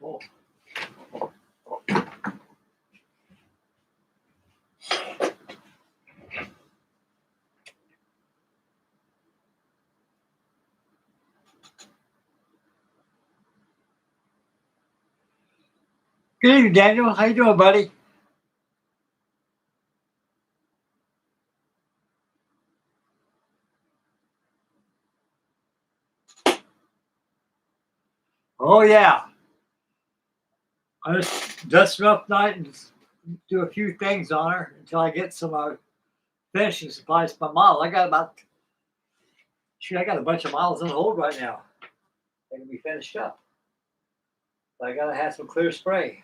Oh. Good evening, Daniel. How you doing, buddy? Oh yeah. I just dust her up tonight and do a few things on her until I get some finishing supplies for my model. I got a bunch of models on hold right now. They can be finished up. But I gotta have some clear spray.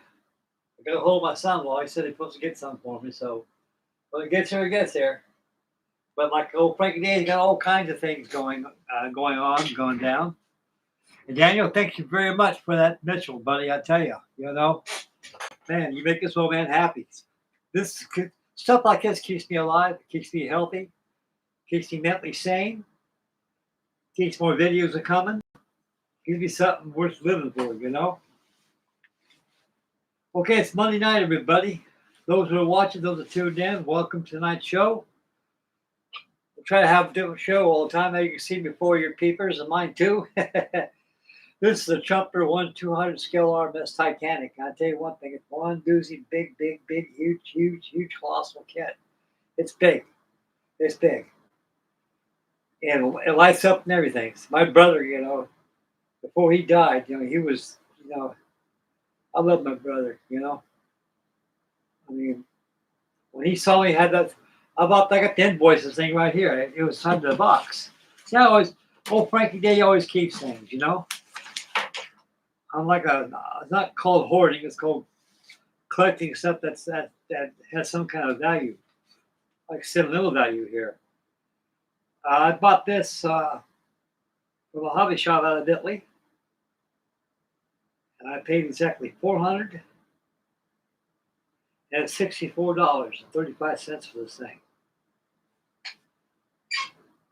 I gotta hold my son-in-law. He said he's supposed to get some for me, so when it gets here, it gets there. But like old Frankie Day, he's got all kinds of things going on, going down. And Daniel, thank you very much for that Mitchell, buddy. I tell you, man, you make this old man happy. This stuff like this keeps me alive, keeps me healthy, keeps me mentally sane, keeps more videos are coming, gives me something worth living for. Okay, it's Monday night, everybody. Those who are watching, those who are tuned in, welcome to tonight's show. We'll try to have a different show all the time. Now you can see before your peepers and mine too. This is the Trumpeter 1/200 scale RMS Titanic. I tell you one thing, it's one doozy, big, huge, colossal kit. It's big. It's big. And it lights up and everything. My brother, before he died, he was, I love my brother, I mean, when he saw me, had that, I got the invoices thing right here. It was under the box. See, old Frankie Day always keeps things, I'm like it's not called hoarding, it's called collecting stuff that has some kind of value, like sentimental value here. I bought this from a hobby shop out of Italy, and I paid exactly $464.35 for this thing.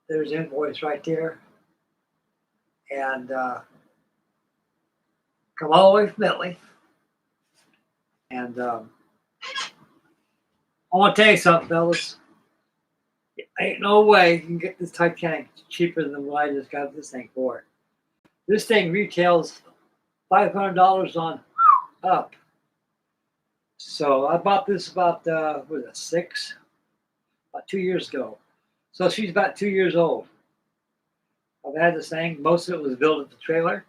There's the invoice right there, and come all the way from Italy. And I want to tell you something, fellas. Ain't no way you can get this Titanic cheaper than what I just got this thing for. This thing retails $500 on up. So I bought this about 2 years ago. So she's about 2 years old. I've had this thing. Most of it was built at the trailer.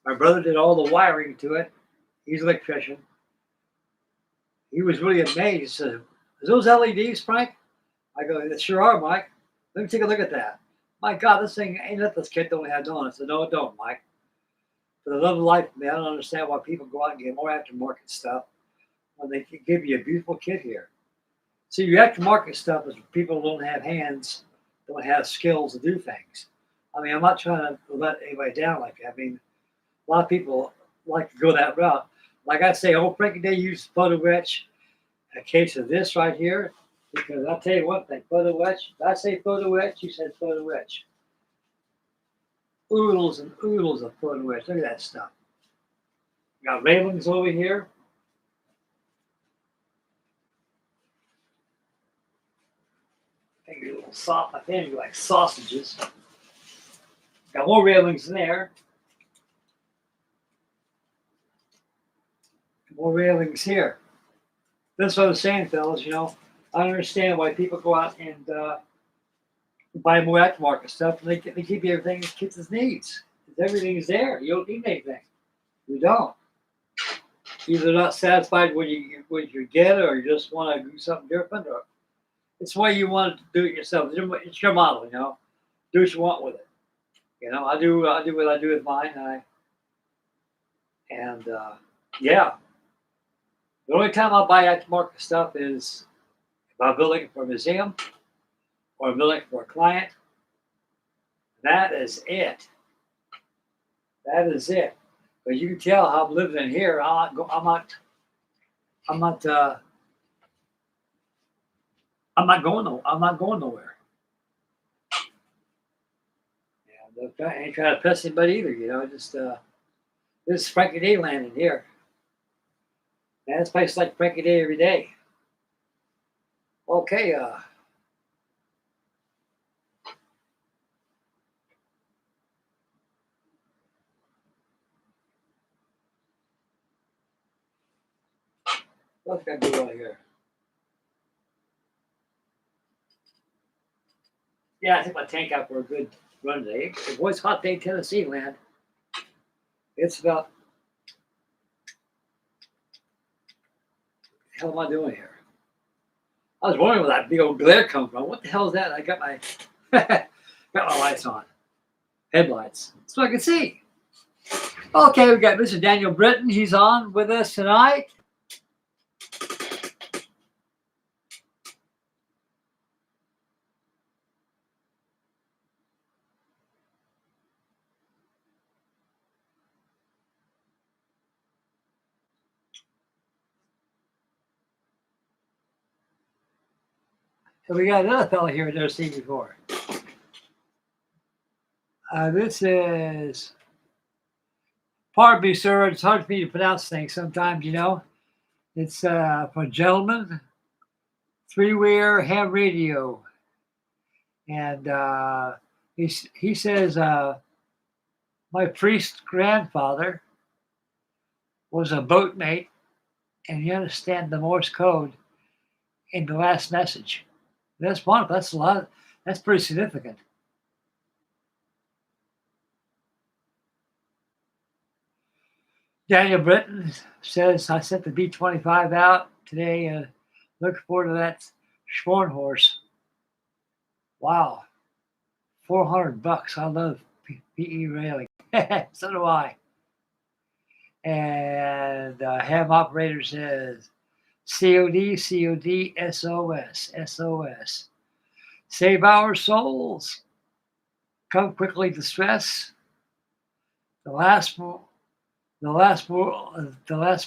My brother did all the wiring to it. He's an electrician. He was really amazed. He said, "Is those LEDs, Frank?" I go, "They sure are, Mike. Let me take a look at that." My God, this thing ain't nothing this kid don't have on. I said, "No, it don't, Mike. For the love of life, man, I don't understand why people go out and get more aftermarket stuff when they can give you a beautiful kit here." See, your aftermarket stuff is people who don't have hands, don't have skills to do things. I mean, I'm not trying to let anybody down like that. I mean, a lot of people like to go that route. Like I say, old Frankie Day used photo etch a case of this right here, because I'll tell you one thing, photo etch. Did I say photo etch? You said photo etch. Oodles and oodles of photo etch. Look at that stuff. Got railings over here. Maybe a little soft. My fingers like sausages. Got more railings in there. More railings here. That's what I was saying, fellas. I don't understand why people go out and buy more aftermarket stuff, and they keep you everything the kids needs. Everything is there. You don't need anything. You don't. Either not satisfied with you get, or you just want to do something different, or it's the way you want to do it yourself. It's your model, Do what you want with it. I do what I do with mine. Yeah. The only time I buy aftermarket stuff is if I'm building it for a museum or I'm building it for a client. That is it. That is it. But you can tell how I'm living in here. I'm not going nowhere. Yeah, I ain't trying to piss anybody either. Just This is Frankie Day land in here. Man, this place is like Frankie Day every day. Okay, what's gonna do on here? Yeah, I took my tank out for a good run today. It was hot day, Tennessee land. It's about, what the hell am I doing here? I was wondering where that big old glare come from. What the hell is that? I got my got my lights on, headlights, so I can see. Okay, we got Mr. Daniel Britton. He's on with us tonight. So we got another fellow here I've never seen before. This is, pardon me, sir. It's hard for me to pronounce things sometimes, you know. It's for Gentleman, three-wear ham radio. And he says, my priest grandfather was a boatmate and he understand the Morse code in the last message. That's wonderful. That's a lot. That's pretty significant. Daniel Britton says, I sent the B-25 out today. Looking forward to that Schworn horse. Wow. $400. I love PE railing. So do I. And ham operator says, COD, COD, SOS, SOS. Save our souls. Come quickly, distress. The last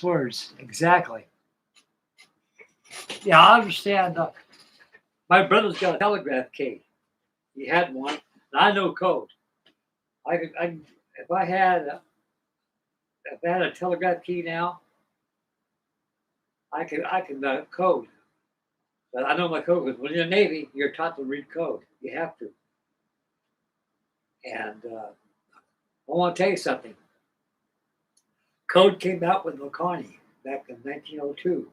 words. Exactly. Yeah, I understand. My brother's got a telegraph key. He had one, and I know code. If I had a telegraph key now, I can code. But I know my code because when you're in the Navy, you're taught to read code. You have to. And I want to tell you something. Code came out with McCartney back in 1902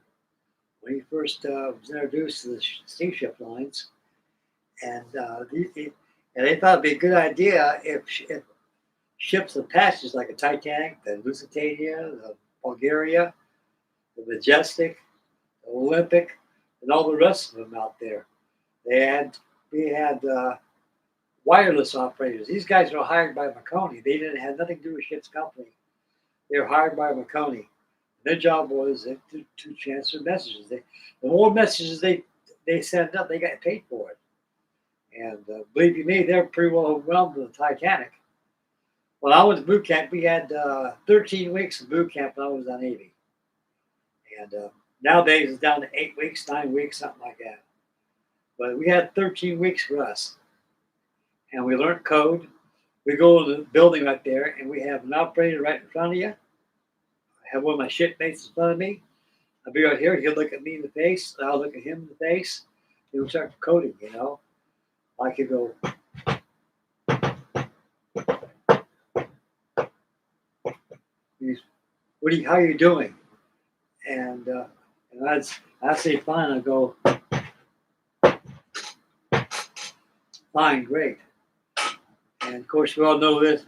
when he first was introduced to the steamship lines, and they thought it'd be a good idea if ships of passage like a Titanic, the Lusitania, the Bulgaria, the Majestic, the Olympic, and all the rest of them out there. We had wireless operators. These guys were hired by Marconi. They didn't have nothing to do with ship's company. They were hired by Marconi. Their job was to transfer messages. The more messages they sent up, they got paid for it. And believe you me, they're pretty well overwhelmed with the Titanic. When I went to boot camp, we had 13 weeks of boot camp when I was on Navy. And nowadays it's down to 8 weeks, 9 weeks, something like that. But we had 13 weeks for us. And we learned code. We go to the building right there, and we have an operator right in front of you. I have one of my shipmates in front of me. I'll be right here. He'll look at me in the face. I'll look at him in the face. He'll start coding, you know. I could go, how are you doing? And I'd say fine. I go, fine, great. And of course, we all know this.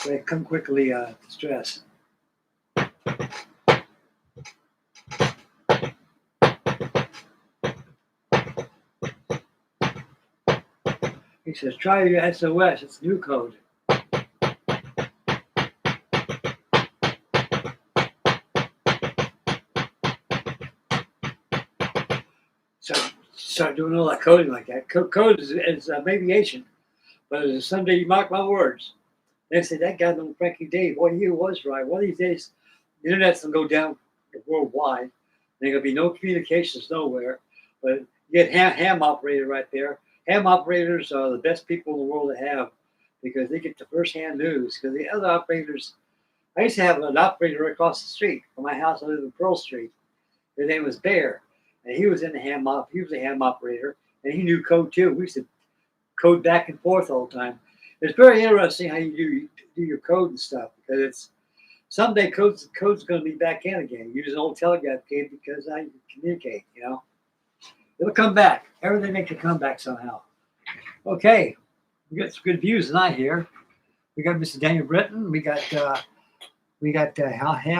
They come quickly, distress. He says, try your SOS. It's new code. So start doing all that coding like that. Code is abbreviation, but someday you mark my words. They say that guy named Frankie Day, boy, he was right. One of these days, the internet's gonna go down worldwide. There's gonna be no communications nowhere. But You get ham operator right there. Ham operators are the best people in the world to have because they get the first-hand news. Because the other operators, I used to have an operator across the street from my house. I lived in Pearl Street. His name was Bear, and he was in the ham op. He was a ham operator, and he knew code too. We used to code back and forth all the time. It's very interesting how you do your code and stuff because it's someday code's going to be back in again. Use an old telegraph cable because now you can communicate. You know, it'll come back. Everything makes a comeback somehow. Okay, we got some good views tonight here. We got Mr. Daniel Britton. We got ham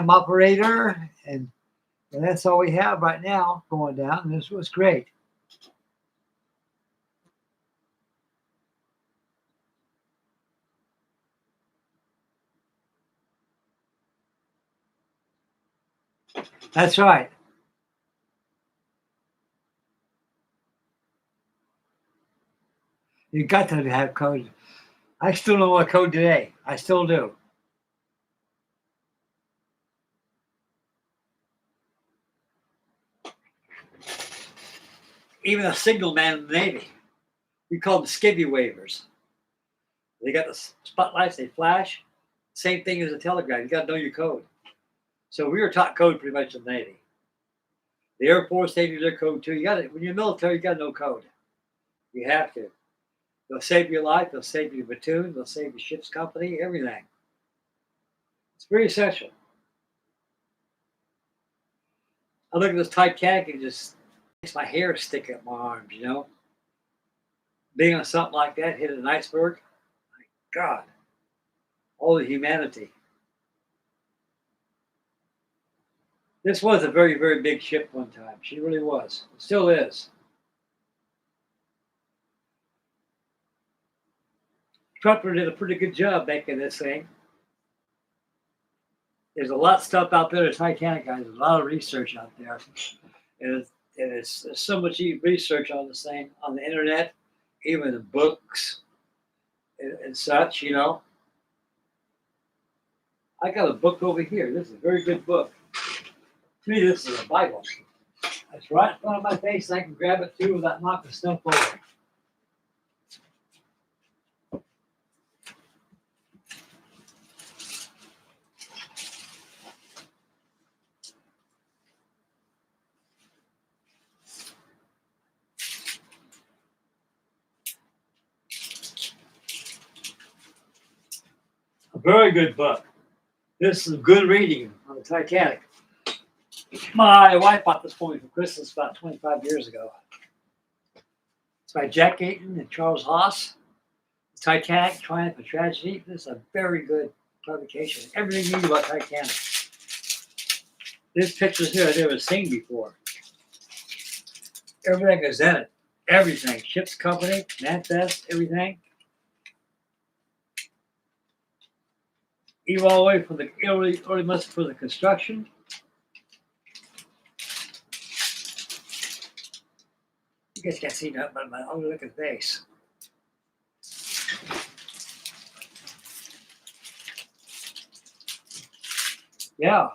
operator, and that's all we have right now going down. And this was great. That's right. You got to have code. I still know what code today. I still do. Even a signal man in the Navy, we call them skivvy wavers. They got the spotlights, they flash. Same thing as a telegraph. You got to know your code. So we were taught code pretty much in the Navy. The Air Force, they do their code too. You got it when you're military. You got to know code. You have to. They'll save your life. They'll save your platoon. They'll save your ship's company. Everything. It's very essential. I look at this Titanic and just makes my hair stick up my arms. You know, being on something like that, hit an iceberg. My God, all the humanity. This was a very, very big ship one time. She really was. It still is. Trumpeter did a pretty good job making this thing. There's a lot of stuff out there. The Titanic guys, there's a lot of research out there. And there's so much research on this thing on the internet, even in books and such, you know. I got a book over here. This is a very good book. To me, this is a Bible. It's right in front of my face, and I can grab it too without knocking stuff over. A very good book. This is good reading on the Titanic. My wife bought this for me for Christmas about 25 years ago. It's by Jack Ayton and Charles Haas. The Titanic, Triumph and Tragedy. This is a very good publication. Everything you need about Titanic. There's pictures here I've never seen before. Everything is in it. Everything. Ship's company, manifest, everything. Even all the way from the early months for the construction. You guys can't see nothing but my ugly looking face. Yeah.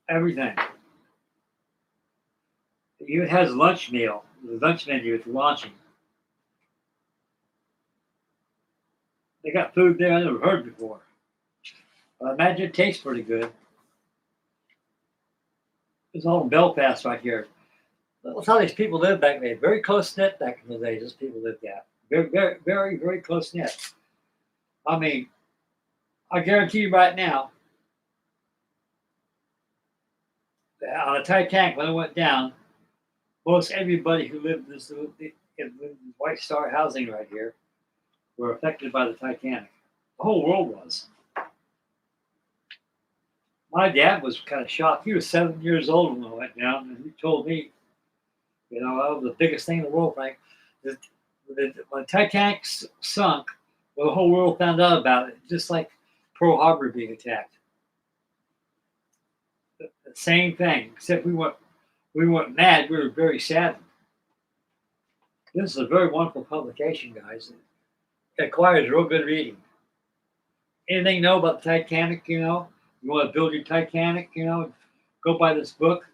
Everything. It even has lunch meal. The lunch menu if you're launching. They got food there I never heard before. I imagine it tastes pretty good. It's all in Belfast right here. That's how these people lived back then. Very close knit back in the days. Those people lived that. Very, very, very, very close knit. I mean, I guarantee you right now, on the Titanic when it went down, most everybody who lived in White Star housing right here were affected by the Titanic. The whole world was. My dad was kind of shocked. He was 7 years old when it went down, and he told me, you know, that was the biggest thing in the world, Frank. When the Titanic sunk, well, the whole world found out about it, just like Pearl Harbor being attacked. The same thing, except we weren't mad. We were very saddened. This is a very wonderful publication, guys. It requires real good reading. Anything you know about the Titanic, you know, you want to build your Titanic, you know, Go buy this book.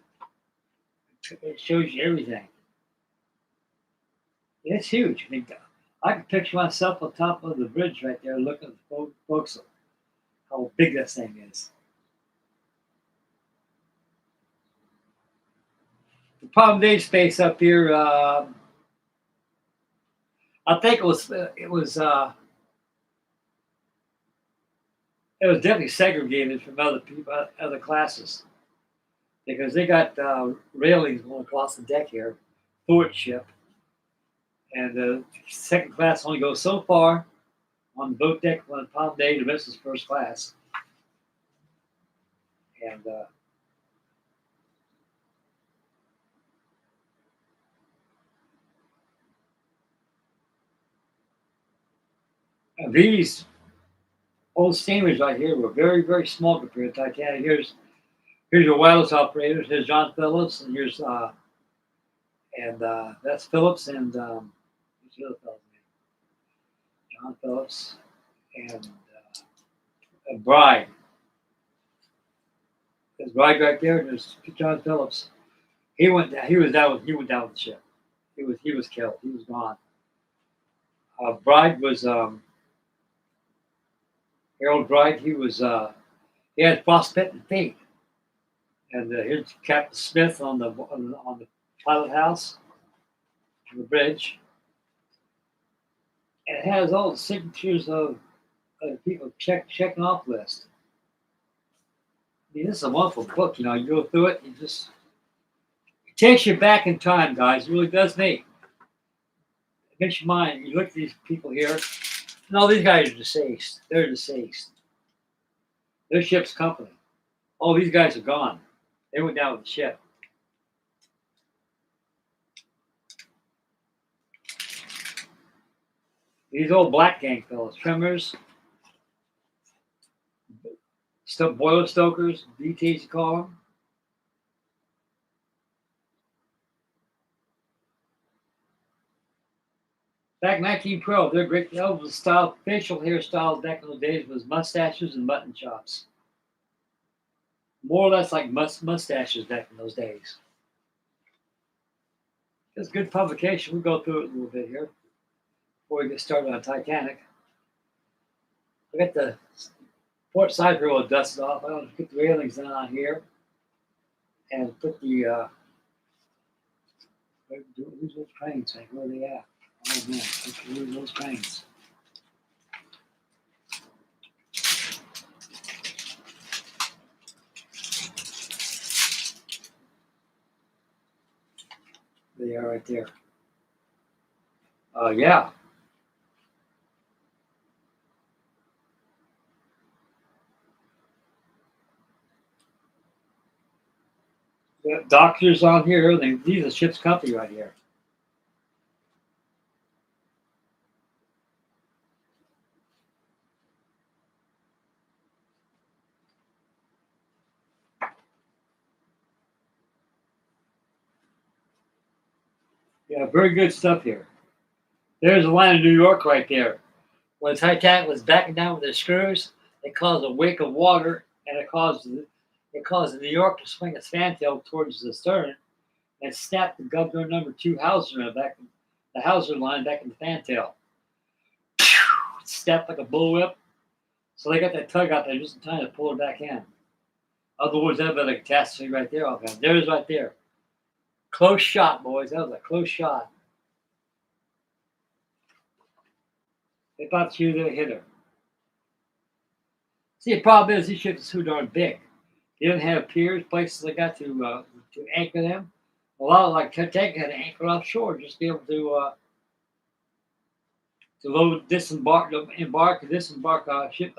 It shows you everything. It's huge. I mean, I can picture myself on top of the bridge right there looking at the folks how big this thing is. The Palm Day space up here, I think it was definitely segregated from other people, other classes, because they got railings going across the deck here, forward ship, and the second class only goes so far on the boat deck on Palm Day. The rest is first class, and these old steamers right here were very, very small compared to Titanic. Here's your wireless operators. Here's John Phillips, and here's that's Phillips and who's the other fellow's name? John Phillips and Bride. There's Bride right there. And there's John Phillips. He went down. He went down with the ship. He was killed. He was gone. Bride was Harold Bride. He had frostbitten feet. And here's Captain Smith on the pilot house, on the bridge. And it has all the signatures of people checking off list. I mean, this is a wonderful book. You know, you go through it, it takes you back in time, guys. It really does me. It makes your mind. You look at these people here, and all these guys are deceased. They're deceased. Their ship's company. All these guys are gone. They went down with the ship. These old black gang fellows, trimmers, boiler stokers, BTs you call them. Back in 1912, their great Elvis style facial hairstyle back in those days was mustaches and mutton chops. More or less like mustaches back in those days. It's good publication. We'll go through it a little bit here before we get started on Titanic. I got the port side rail dusted off. I'm going to put the railings down on here and put the who's those cranes? Like, where are they at? Oh man, who's those cranes? They are right there. Yeah. The doctors on here. These are ship's company right here. Yeah, very good stuff here. There's a line of New York right there. When the Titanic was backing down with the screws, it caused a wake of water, and it caused the New York to swing its fantail towards the stern and snapped the Governor number 2 Hauser back, the Hauser line back in the fantail. It snapped like a bullwhip. So they got that tug out there just in time to pull it back in. Otherwise, that'd be like a catastrophe right there. Okay, there it is right there. Close shot, boys. That was a close shot. They thought she was going to hit her. See, the problem is these ships are so darn big. They didn't have piers, places they got to anchor them. A lot of like Titanic had to anchor offshore just to be able to load, embark, and disembark ship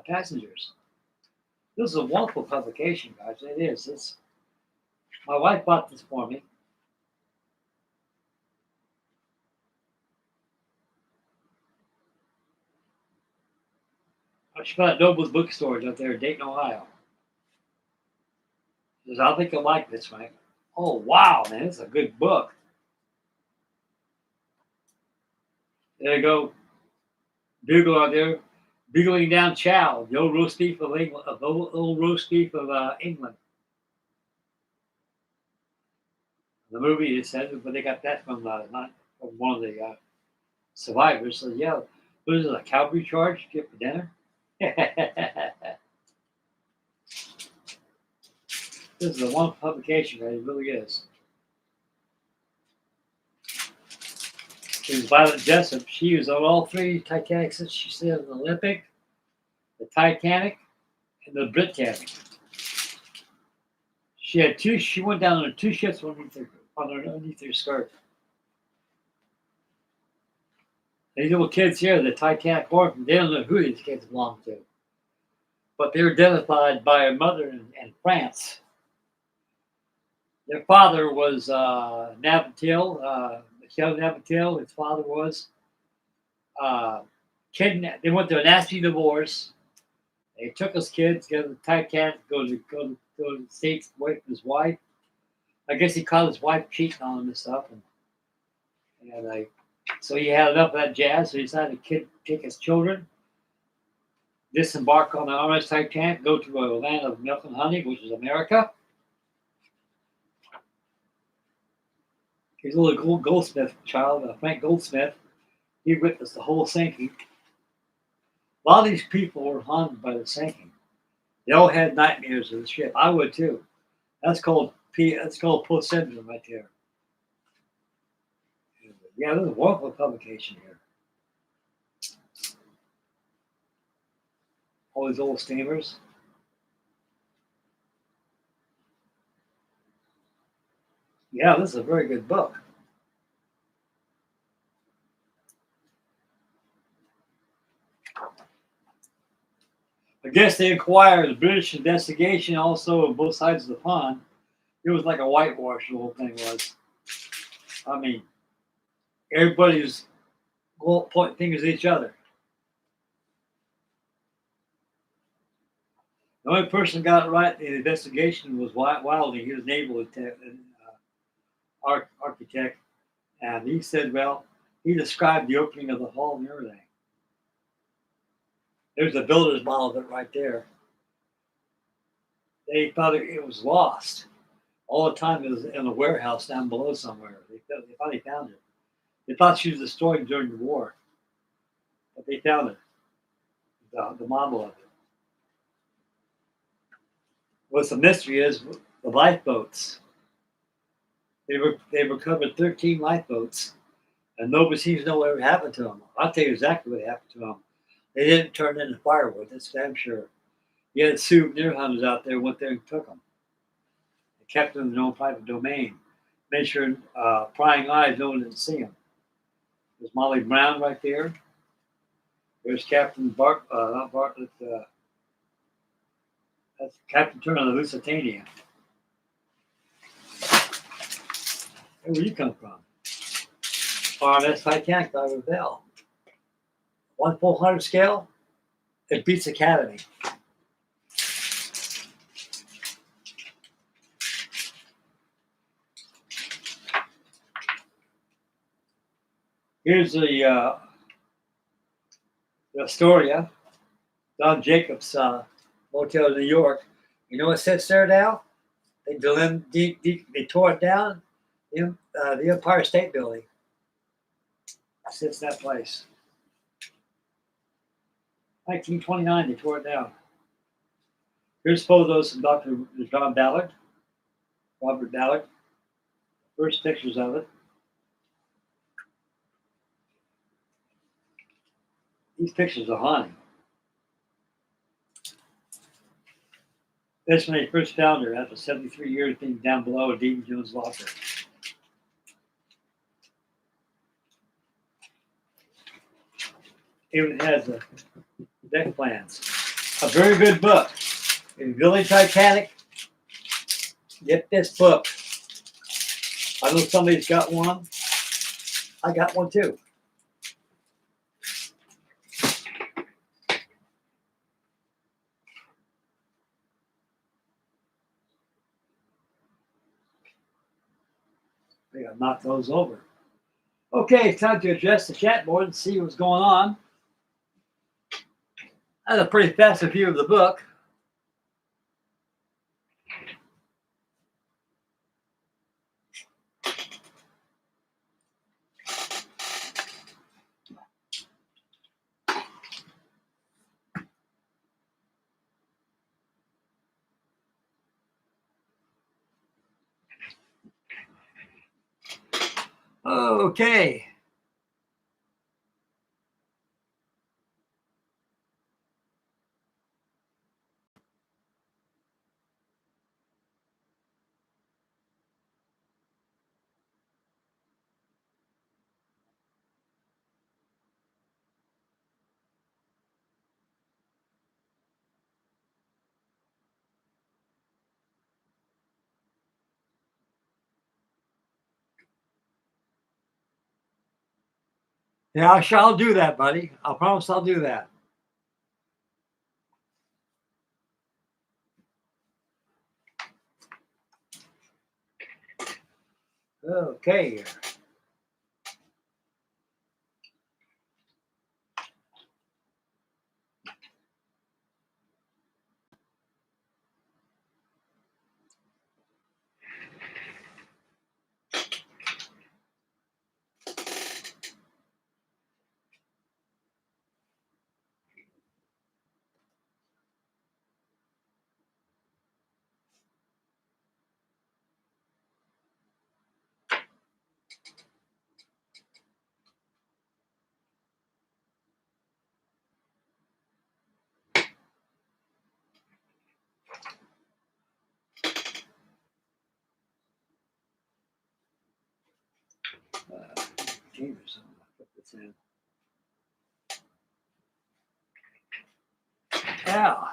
passengers. This is a wonderful publication, guys. It is. My wife bought this for me. She found at Noble's Bookstores out there in Dayton, Ohio. She says, I think you'll like this, Frank. Oh, wow, man. It's a good book. There you go. Bugle out there. Bugling down chow, the old roast beef of England. Old roast beef of England. The movie is said, but they got that from not from one of the survivors. So yeah, what is it, a cowboy charge to get for dinner? This is a one publication, right? It really is. It was Violet Jessup. She was on all three Titanics. She said the Olympic, the Titanic, and the Britannic. She had two. She went down on two ships underneath her skirt. These little kids here, the Titanic orphans, they don't know who these kids belong to, but they were identified by a mother in France. Their father was Navratil, Michel Navratil. His father was kidnapped. They went through a nasty divorce. They took his kids, go to the Titanic, go to the States away from his wife. I guess he caught his wife cheating on him and stuff, and so he had enough of that jazz. So he decided to take his children, disembark on the RMS Titanic, go to a land of milk and honey, which is America. His little Goldsmith child, Frank Goldsmith, he witnessed the whole sinking. A lot of these people were haunted by the sinking. They all had nightmares of the ship. I would too. That's called post syndrome right there. Yeah, there's a wonderful publication here. All these old steamers. Yeah, this is a very good book. I guess they acquired the British investigation also on both sides of the pond. It was like a whitewash, the whole thing was. I mean, everybody's pointing fingers at each other. The only person who got it right in the investigation was Wilding. He was a naval architect. And he said, well, he described the opening of the hull and everything. There's a builder's model of it right there. They thought it was lost. All the time it was in a warehouse down below somewhere. They finally found it. They thought she was destroyed during the war. But they found it, the model of it. What's the mystery is the lifeboats. They recovered 13 lifeboats, and nobody seems to know what happened to them. I'll tell you exactly what happened to them. They didn't turn into firewood, that's damn sure. You had souvenir hunters out there, went there and took them. They kept them in their own private domain. Made sure prying eyes, no one didn't see them. There's Molly Brown right there. There's Captain not Bartlett, that's Captain Turner of the Lusitania. Hey, where you come from? RMS Titanic by Ravel. 1/400 scale, it beats Academy. Here's the Astoria, Don Jacobs Hotel in New York. You know what sits there now? They tore it down. The Empire State Building sits in that place. 1929, they tore it down. Here's photos of Dr. John Ballard, Robert Ballard. First pictures of it. These pictures are haunting. That's when they first found her after 73 years being down below a Dean Jones locker. Even has the deck plans. A very good book. In Billy Titanic, get this book. I know somebody's got one. I got one too. I gotta knock those over. Okay, it's time to address the chat board and see what's going on. That's a pretty fast review of the book. Okay. Yeah, I'll do that, buddy. I promise I'll do that. Okay. Change or something. I'll put this in. Yeah.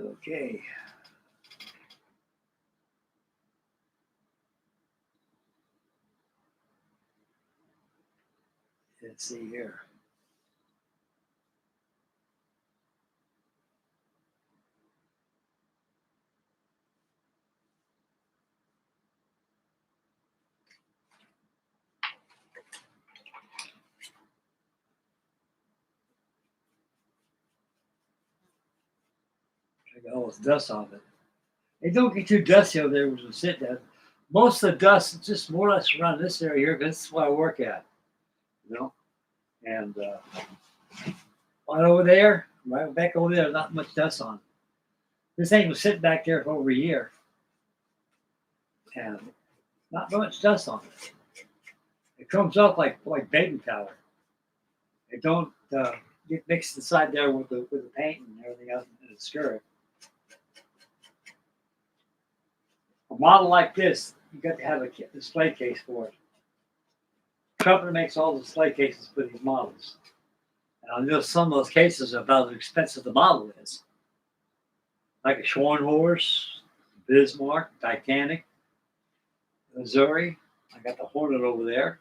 Okay. Let's see here. I got all this dust off it. It don't get too dusty over there when you sit down. Most of the dust is just more or less around this area here, because this is what I work at, you know. And right over there, right back over there, not much dust on. This thing was sitting back there for over a year, and not much dust on it. It comes off like baby powder. It don't get mixed inside there with the paint and everything else in the skirt. A model like this, you got to have a display case for it. Trumpeter makes all the display cases for these models. I know some of those cases are about as expensive the model is. Like a Schwarn horse, Bismarck, Titanic, Missouri. I got the Hornet over there.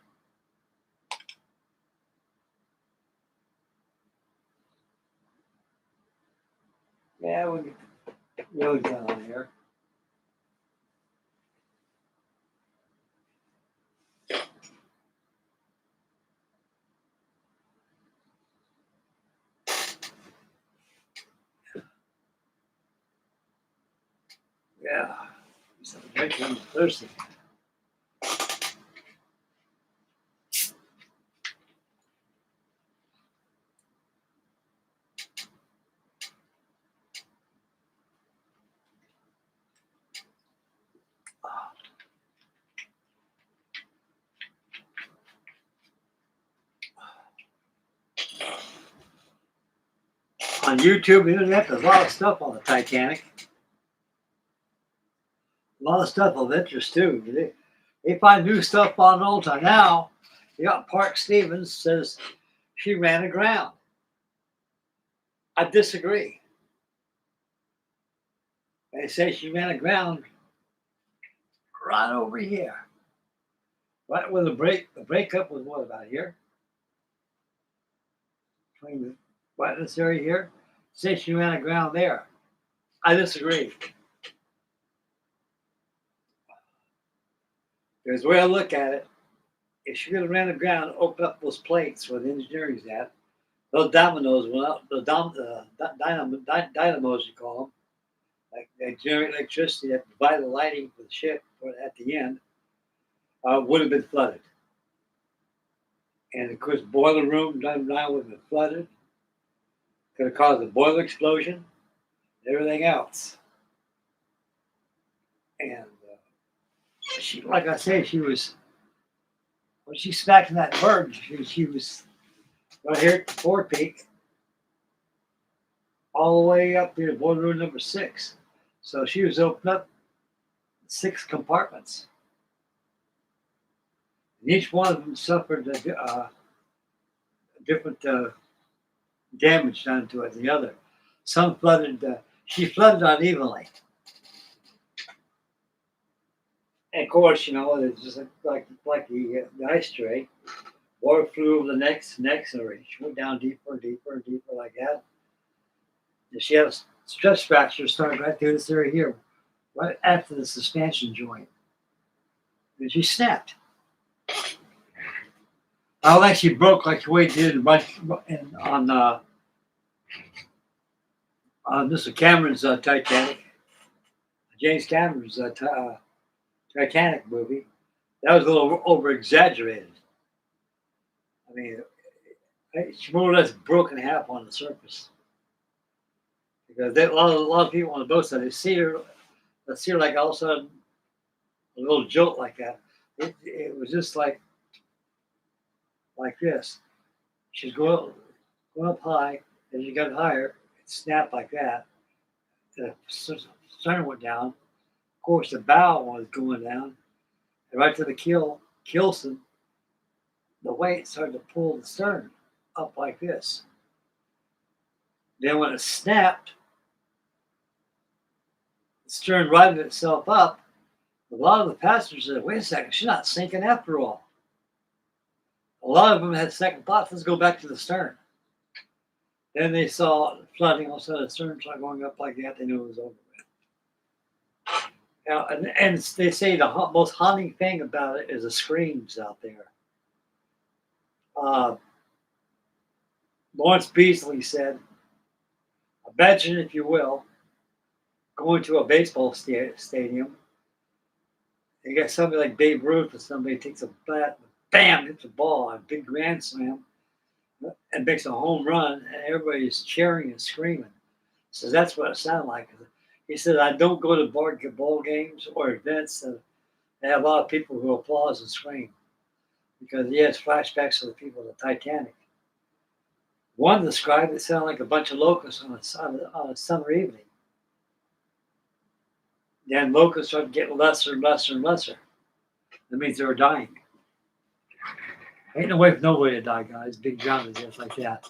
Yeah, we'll get really down on here. Yeah. Something right on Thursday. On YouTube, the internet, there's a lot of stuff on the Titanic. A lot of stuff of interest too. They find new stuff on it all the time. Now, you got Park Stevens says she ran aground. I disagree. They say she ran aground right over here. Right where the breakup was what about here? Between the right in this area here. Say she ran aground there. I disagree. Because the way I look at it, if she could have ran aground, opened up those plates where the engineering's at, those dominoes went out, the dynamos you call them, like they generate electricity that provide the lighting for the ship at the end, would have been flooded. And of course, boiler room down would have been flooded. Could have caused a boiler explosion, and everything else. And she, like I say, she was when she smacked that bird. She was right here at the forepeak, all the way up here, boiler room number 6. So she was opened up 6 compartments. And each one of them suffered a different damage done to it than the other. Some flooded, she flooded unevenly. And of course, you know, it's just like the ice tray. Water flew over the next, and she went down deeper and deeper and deeper like that. And she had a stress fracture starting right through this area here, right after the suspension joint. And she snapped. I don't think she broke like the way it did on Mr. Cameron's Titanic, James Cameron's Titanic movie. That was a little over exaggerated. I mean, she more or less broke in half on the surface because a lot of people on the boat side they see her like all of a sudden a little jolt like that. It was just like this. She's going up high, as you got higher, it snapped like that. The stern went down. Of course, the bow was going down, and right to the keelson, the weight started to pull the stern up like this. Then when it snapped, the stern righted itself up. A lot of the passengers said, wait a second, she's not sinking after all. A lot of them had second thoughts, let's go back to the stern. Then they saw flooding, all of a sudden the stern started going up like that, they knew it was over with. Now, and they say the most haunting thing about it is the screams out there. Lawrence Beasley said, imagine, if you will, going to a baseball stadium. You got somebody like Babe Ruth, or somebody takes a bat, bam, hits a ball, a big grand slam, and makes a home run, and everybody's cheering and screaming. So that's what it sounded like. He said, I don't go to ball games or events that have a lot of people who applaud and scream because he has flashbacks of the people of the Titanic. One described it sounded like a bunch of locusts on a summer evening. Then locusts started getting lesser and lesser and lesser. That means they were dying. Ain't no way for nobody to die, guys. Big drama just like that.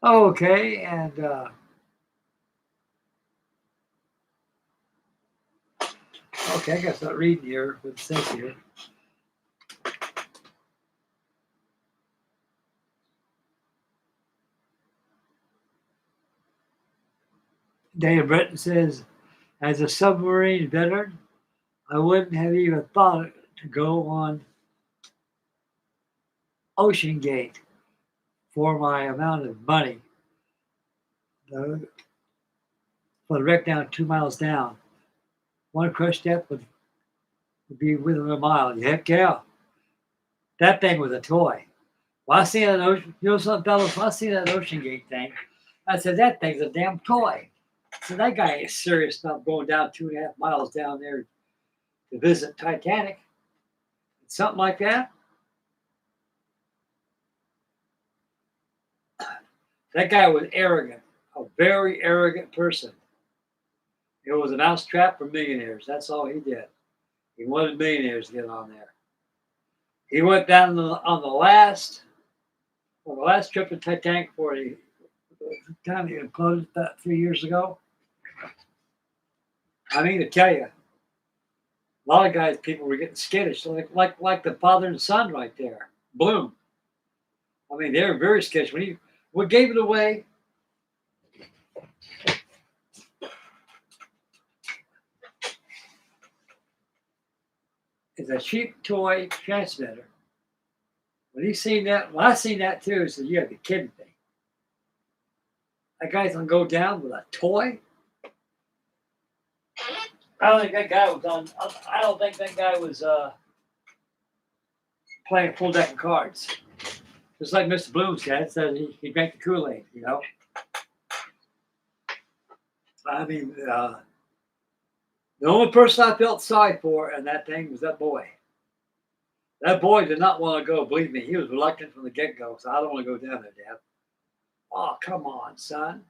Okay, and okay, I guess not reading here what it says here. Dave Britton says, as a submarine veteran, I wouldn't have even thought to go on Ocean Gate for my amount of money. For the wreck down 2 miles down. One crush step would be within a mile. Heck yeah. That thing was a toy. When I see that ocean, you know something, fellas, when I see that Ocean Gate thing, I said, that thing's a damn toy. So that guy ain't serious about going down 2.5 miles down there to visit Titanic. Something like that. That guy was arrogant, a very arrogant person. It was a mousetrap for millionaires. That's all he did. He wanted millionaires to get on there. He went down on the last trip to Titanic before the time he imploded about 3 years ago. I mean, to tell you, a lot of guys, people were getting skittish, like the father and son right there, Bloom. I mean, they were very skittish. What gave it away? Is a cheap toy transmitter. When I seen that too, I said, "You gotta be kidding me! That guy's gonna go down with a toy." I don't think that guy was on. I don't think that guy was playing full deck of cards. Just like Mr. Bloom said he drank the Kool-Aid. You know. I mean, the only person I felt sorry for in that thing was that boy. That boy did not want to go. Believe me, he was reluctant from the get-go. So I don't want to go down there, Dad. Oh, come on, son.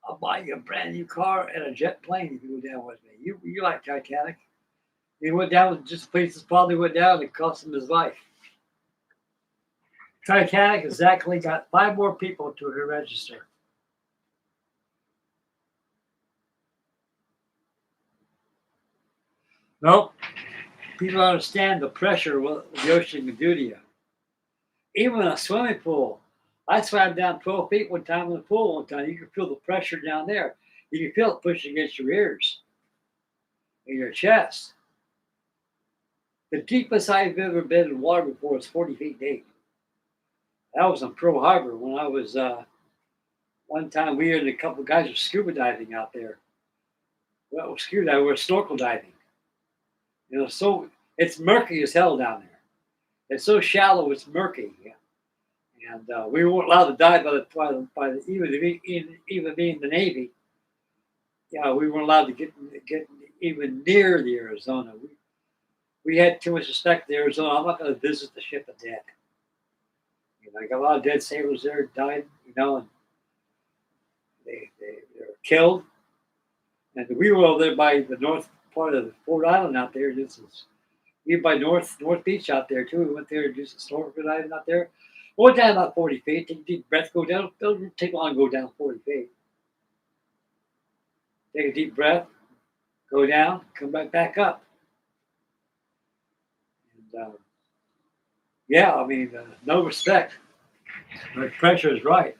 I'll buy you a brand new car and a jet plane if you go down with me. You like Titanic. He went down with just the places probably went down. It cost him his life. Titanic exactly got 5 more people to her register. Nope. People don't understand the pressure the ocean can do to you. Even in a swimming pool. I swam down 12 feet one time in the pool one time. You can feel the pressure down there. You can feel it pushing against your ears and your chest. The deepest I've ever been in water before is 40 feet deep. That was in Pearl Harbor when I was, one time we and a couple of guys were scuba diving out there. Well, scuba diving, we were snorkel diving. You know, so it's murky as hell down there. It's so shallow, it's murky. And we weren't allowed to dive even being the Navy. Yeah, we weren't allowed to get even near the Arizona. We had too much respect for the Arizona. I'm not going to visit the ship of dead. You know, I got a lot of dead sailors there died. You know, and they were killed. And we were over there by the north part of the Fort Island out there. We were by North Beach out there too. We went there to do some snorkel diving out there. We went down about 40 feet. Take a deep breath, go down. It doesn't take long to go down 40 feet. Take a deep breath, go down, come right back up. And yeah, I mean, no respect. The pressure is right.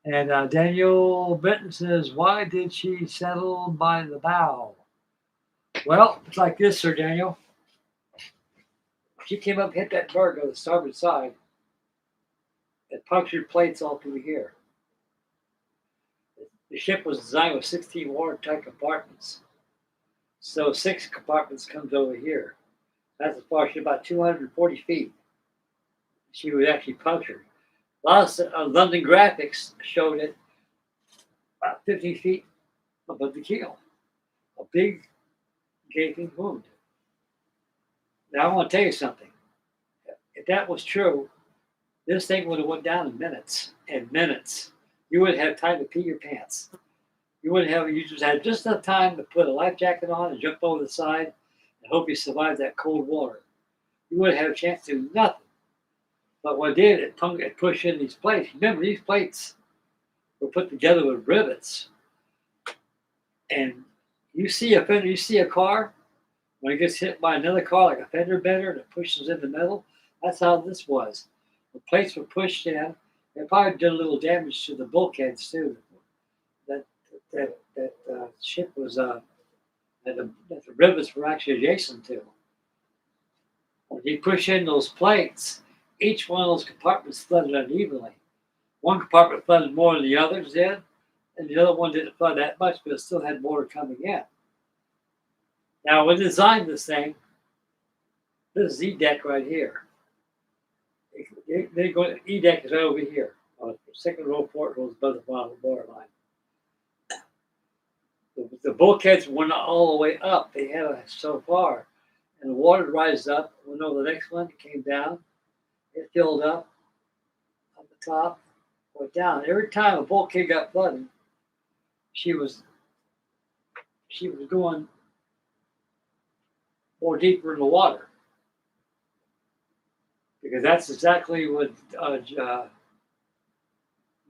And Daniel Benton says, why did she settle by the bow? Well, it's like this, Sir Daniel. She came up, hit that berg on the starboard side. It punctured plates all through here. The ship was designed with 16 watertight compartments. So 6 compartments comes over here. That's as far as about 240 feet. She was actually punctured. Lots of London graphics showed it about 50 feet above the keel. A big gaping wound. Now I want to tell you something. If that was true, this thing would have went down in minutes. In minutes. You wouldn't have time to pee your pants. You just had just enough time to put a life jacket on and jump over the side and hope you survived that cold water. You wouldn't have a chance to do nothing But what it did, it pushed in these plates. Remember, these plates were put together with rivets. And you see a car, when it gets hit by another car, like a fender bender, and it pushes in the metal. That's how this was. The plates were pushed in. It probably did a little damage to the bulkheads too. That ship was that the rivets were actually adjacent to. When you push in those plates, each one of those compartments flooded unevenly. One compartment flooded more than the others did, and the other one didn't flood that much, but it still had water coming in. Now, when they designed this thing, this is E-deck right here. They go, E-deck is right over here. Second row, fourth row is above the bottom borderline. The bulkheads went all the way up. They had so far. And the water rises up, went over the next one, it came down, it filled up the top, went down. Every time a bulkhead got flooded, she was going more deeper in the water. Because that's exactly what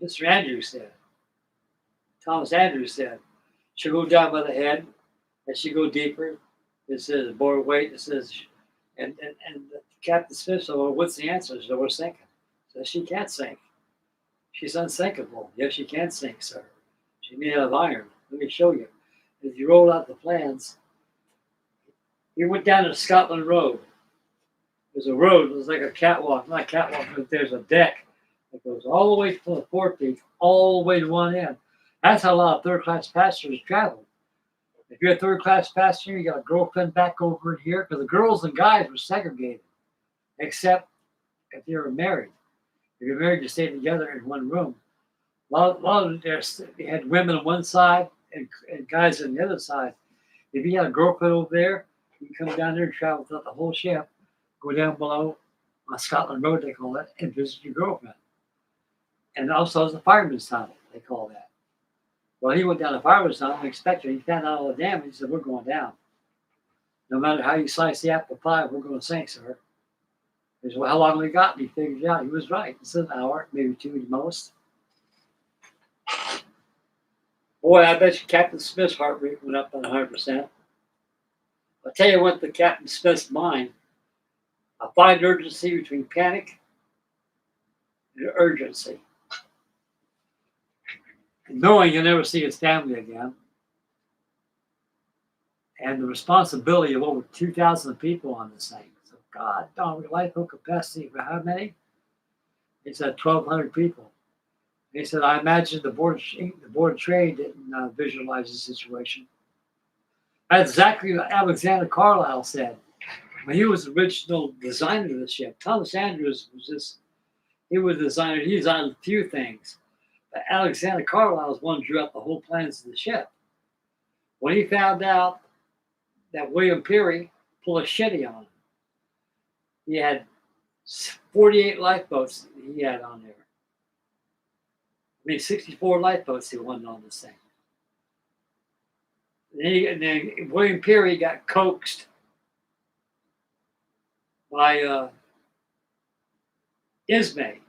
Mr. Andrews said. Thomas Andrews said. She'll go down by the head, and she'll go deeper. It says bore weight. It says, and Captain Smith said, "Well, what's the answer?" She said, "We're sinking." So she can't sink. She's unsinkable. Yes, she can sink, sir. She's made out of iron. Let me show you. If you roll out the plans, we went down to Scotland Road. There's a road. It was like a catwalk, not a catwalk, but there's a deck that goes all the way from the forepeak, all the way to one end. That's how a lot of third-class passengers travel. If you're a third-class passenger, you got a girlfriend back over in here, because the girls and guys were segregated, except if you were married. If you're married, you stay together in one room. A lot of they had women on one side and guys on the other side. If you had a girlfriend over there, you can come down there and travel throughout the whole ship, go down below on Scotland Road, they call it, and visit your girlfriend. And also, it's a fireman's tunnel, they call that. Well, he went down the fireman's tunnel and expected. He found out all the damage. He said, "We're going down. No matter how you slice the apple pie, we're going to sink, sir." He said, "Well, how long we got?" And he figured it out. He was right. It's an hour, maybe two at most. Boy, I bet you Captain Smith's heart rate went up by 100%. I'll tell you what, the Captain Smith's mind, a fine urgency between panic and urgency. Knowing you'll never see his family again, and the responsibility of over 2,000 people on this thing. So, God, lifeboat capacity for how many? He said 1,200 people. He said, I imagine the Board of Trade didn't visualize the situation. That's exactly what Alexander Carlisle said when he was the original designer of the ship. Thomas Andrews he was the designer. He designed a few things. But Alexander Carlisle was one who drew up the whole plans of the ship. When he found out that William Peary pulled a shitty on him, he had 48 lifeboats he had on there. 64 lifeboats he wanted on this thing. And then William Peary got coaxed by Ismay.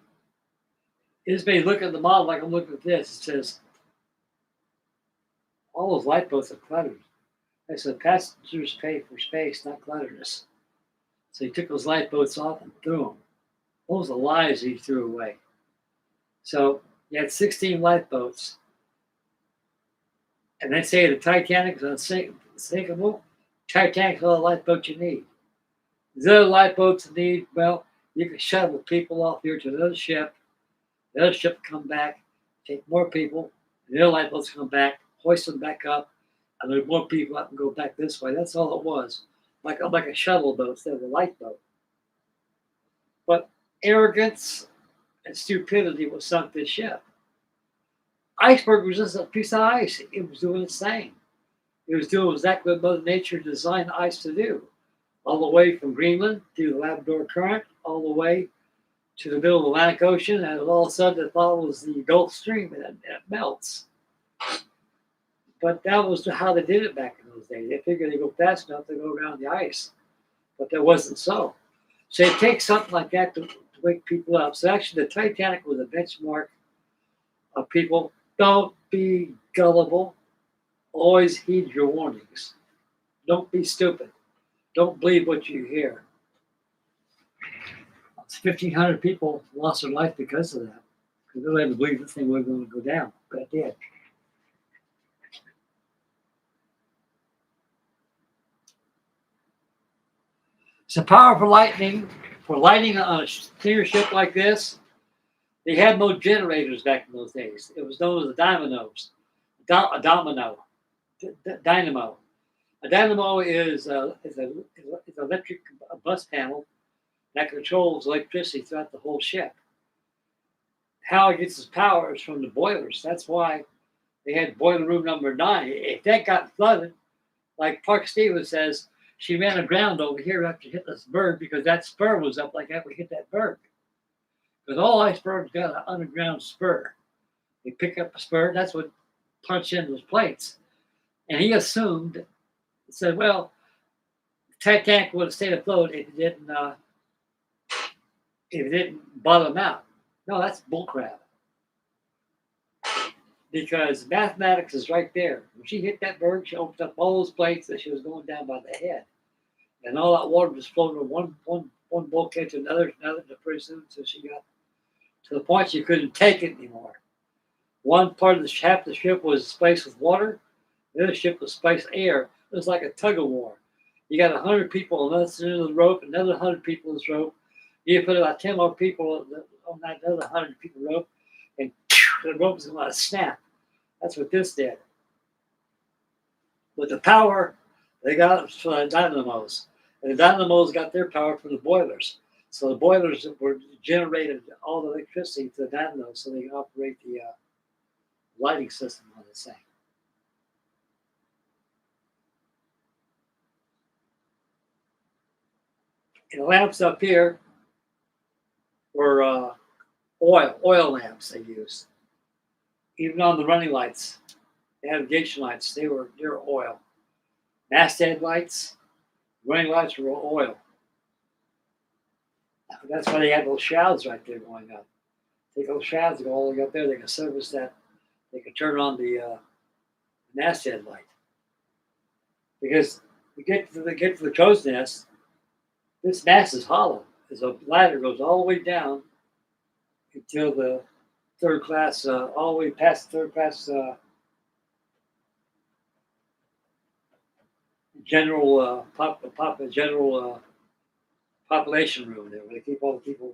Ismay looked at the model like I'm looking at this. It says, all those lifeboats are cluttered. I said, passengers pay for space, not clutterness. So he took those lifeboats off and threw them. Those are lies he threw away. So you had 16 lifeboats. And they say the Titanic is unsinkable. Titanic's all the lifeboats you need. The other lifeboats you need, well, you can shuttle people off here to another ship. The other ship come back, take more people. And the other lifeboats come back, hoist them back up, and there's more people up and go back this way. That's all it was. Like a shuttle boat instead of a lifeboat. But arrogance and stupidity was sunk this ship. Iceberg was just a piece of ice. It was doing its thing. It was doing exactly what Mother Nature designed ice to do. All the way from Greenland to the Labrador Current, all the way to the middle of the Atlantic Ocean, and all of a sudden it follows the Gulf Stream and it melts. But that was how they did it back in those days. They figured they'd go fast enough to go around the ice. But that wasn't so. So it takes something like that to to wake people up. So actually, the Titanic was a benchmark of people. Don't be gullible. Always heed your warnings. Don't be stupid. Don't believe what you hear. 1,500 people lost their life because of that. Because they didn't believe this thing was going to go down, but it did. It's a powerful lightning for lighting on a clear ship like this. They had no generators back in those days. It was known as the dynamos. Dynamo. A dynamo is an electric bus panel that controls electricity throughout the whole ship. How it gets its power is from the boilers. That's why they had boiler room number 9. If that got flooded, like Park Stevens says, she ran aground over here after hitting this berg because that spur was up like after we hit that berg. Because all icebergs got an underground spur. They pick up a spur, that's what punched into those plates. And he assumed, said, well, Titanic would have stayed afloat if it didn't bottom out. No, that's bullcrap. Because mathematics is right there. When she hit that berg, she opened up all those plates that she was going down by the head. And all that water was floating from one bulkhead to another, pretty soon until she got to the point she couldn't take it anymore. One part of the half the ship was spaced with water, the other ship was spaced air. It was like a tug of war. You got 100 people on this end of the rope, another 100 people on this rope. You put about 10 more people on that other 100 people rope, and the rope is going to snap. That's what this did. With the power, they got it from the dynamos. And the dynamos got their power from the boilers. So the boilers were generated all the electricity to the dynamos so they can operate the lighting system on this thing. And the lamps up here were oil lamps they used. Even on the running lights, the navigation lights, they were oil. Masthead lights, running lights were oil. That's why they had those shrouds right there going up. Take those shrouds, go all the way up there, they can service that. They can turn on the masthead light. Because to get to the crow's nest, this mast is hollow. As a ladder goes all the way down until the third class, all the way past the third class general population room there, where they keep all the people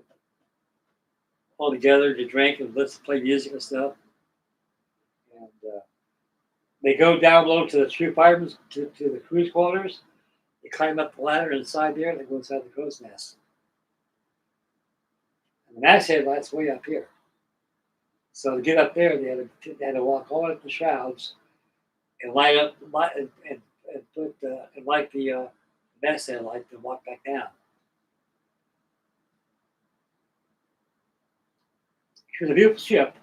all together to drink and let's play music and stuff. And they go down below to the true firemen to the cruise quarters. They climb up the ladder inside there, and they go inside the crow's nest. And the masthead light's way up here. So to get up there, they had to walk all the way up the shrouds and light the masthead light to walk back down. It was a beautiful ship.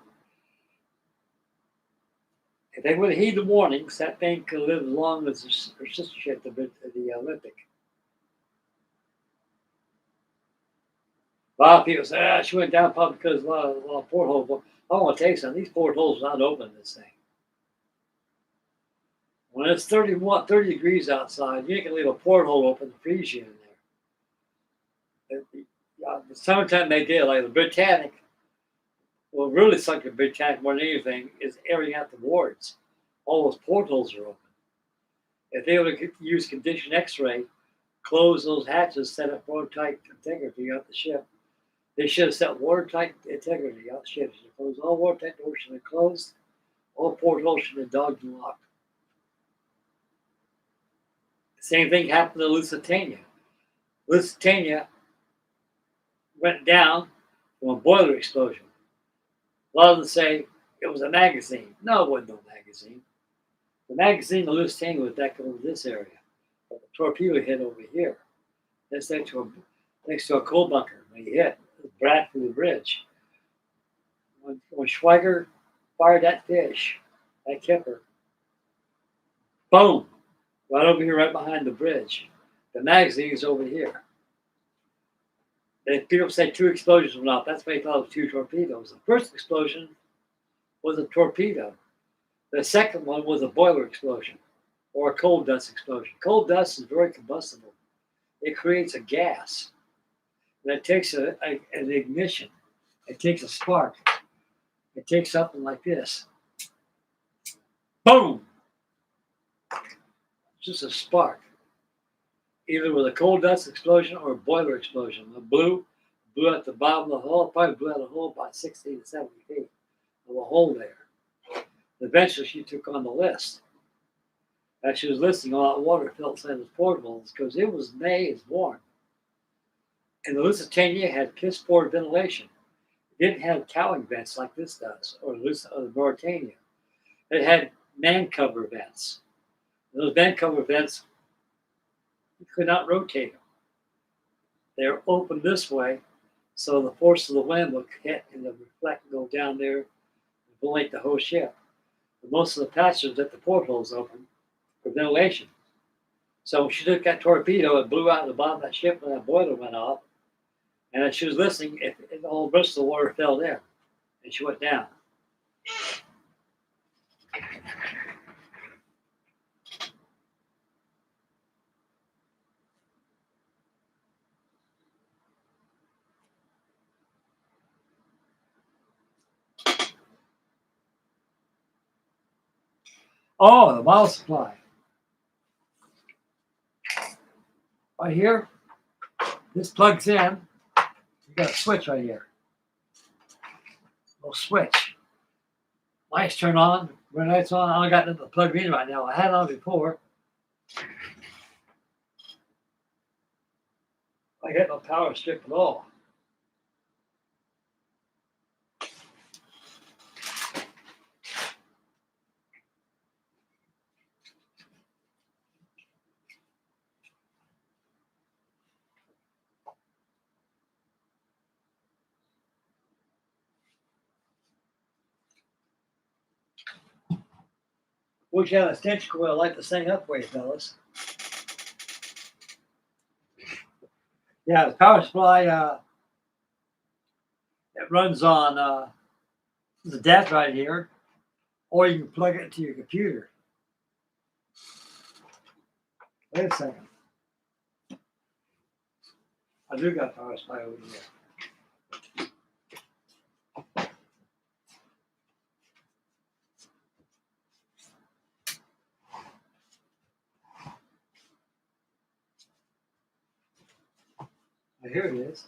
If they would have heeded the warnings, that thing could have lived as long as her sister ship, the Olympic. A lot of people say, she went down probably because a lot of portholes. Well, I want to tell you something. These portholes are not open in this thing. When it's 30 degrees outside, you ain't going to leave a porthole open to freeze you in there. The summertime they did, like the Britannic, well, really sunk the Britannic more than anything is airing out the wards. All those portholes are open. If they were to use conditioned X-ray, close those hatches, set up watertight integrity out the ship. They should have set watertight integrity out the ship. Should have closed all watertight doors should have closed. All portholes should have dogged and locked. The same thing happened to Lusitania. Lusitania went down from a boiler explosion. A lot of them say it was a magazine. No, it wasn't no magazine. The magazine of Lusitania was back over this area. But the torpedo hit over here. That's next to a coal bunker. When he hit, it was brat through the bridge. When Schweiger fired that fish, that kipper, boom, right over here, right behind the bridge. The magazine is over here. And people say 2 explosions went off. That's why they thought it was 2 torpedoes. The first explosion was a torpedo. The second one was a boiler explosion or a coal dust explosion. Coal dust is very combustible. It creates a gas that takes an ignition. It takes a spark. It takes something like this. Boom! Just a spark. Either with a coal dust explosion or a boiler explosion. It blew at the bottom of the hole. Probably blew out a hole about 60 to 70 feet of a hole there. Eventually, she took on the list. As she was listing, all that water filled inside those portables because it was May, it's warm. And the Lusitania had piss poor ventilation. It didn't have cowling vents like this does, or the Mauritania. It had man cover vents. And those man cover vents, you could not rotate them. They were open this way, so the force of the wind would hit and the reflect and go down there and ventilate the whole ship. But most of the passengers at the portholes open for ventilation. So when she took that torpedo, it blew out of the bottom of that ship when that boiler went off. And as she was listening, all the rest of the water fell there, and she went down. Oh, the model supply. Right here, this plugs in. You got a switch right here. Little switch. Lights turn on. When the lights on, I only got it plugged in right now. I had it on before. I got no power strip at all. Wish you had a stench coil like the same up way, fellas. Yeah, the power supply, it runs on the DAT right here, or you can plug it into your computer. Wait a second. I do got power supply over here. Here it is.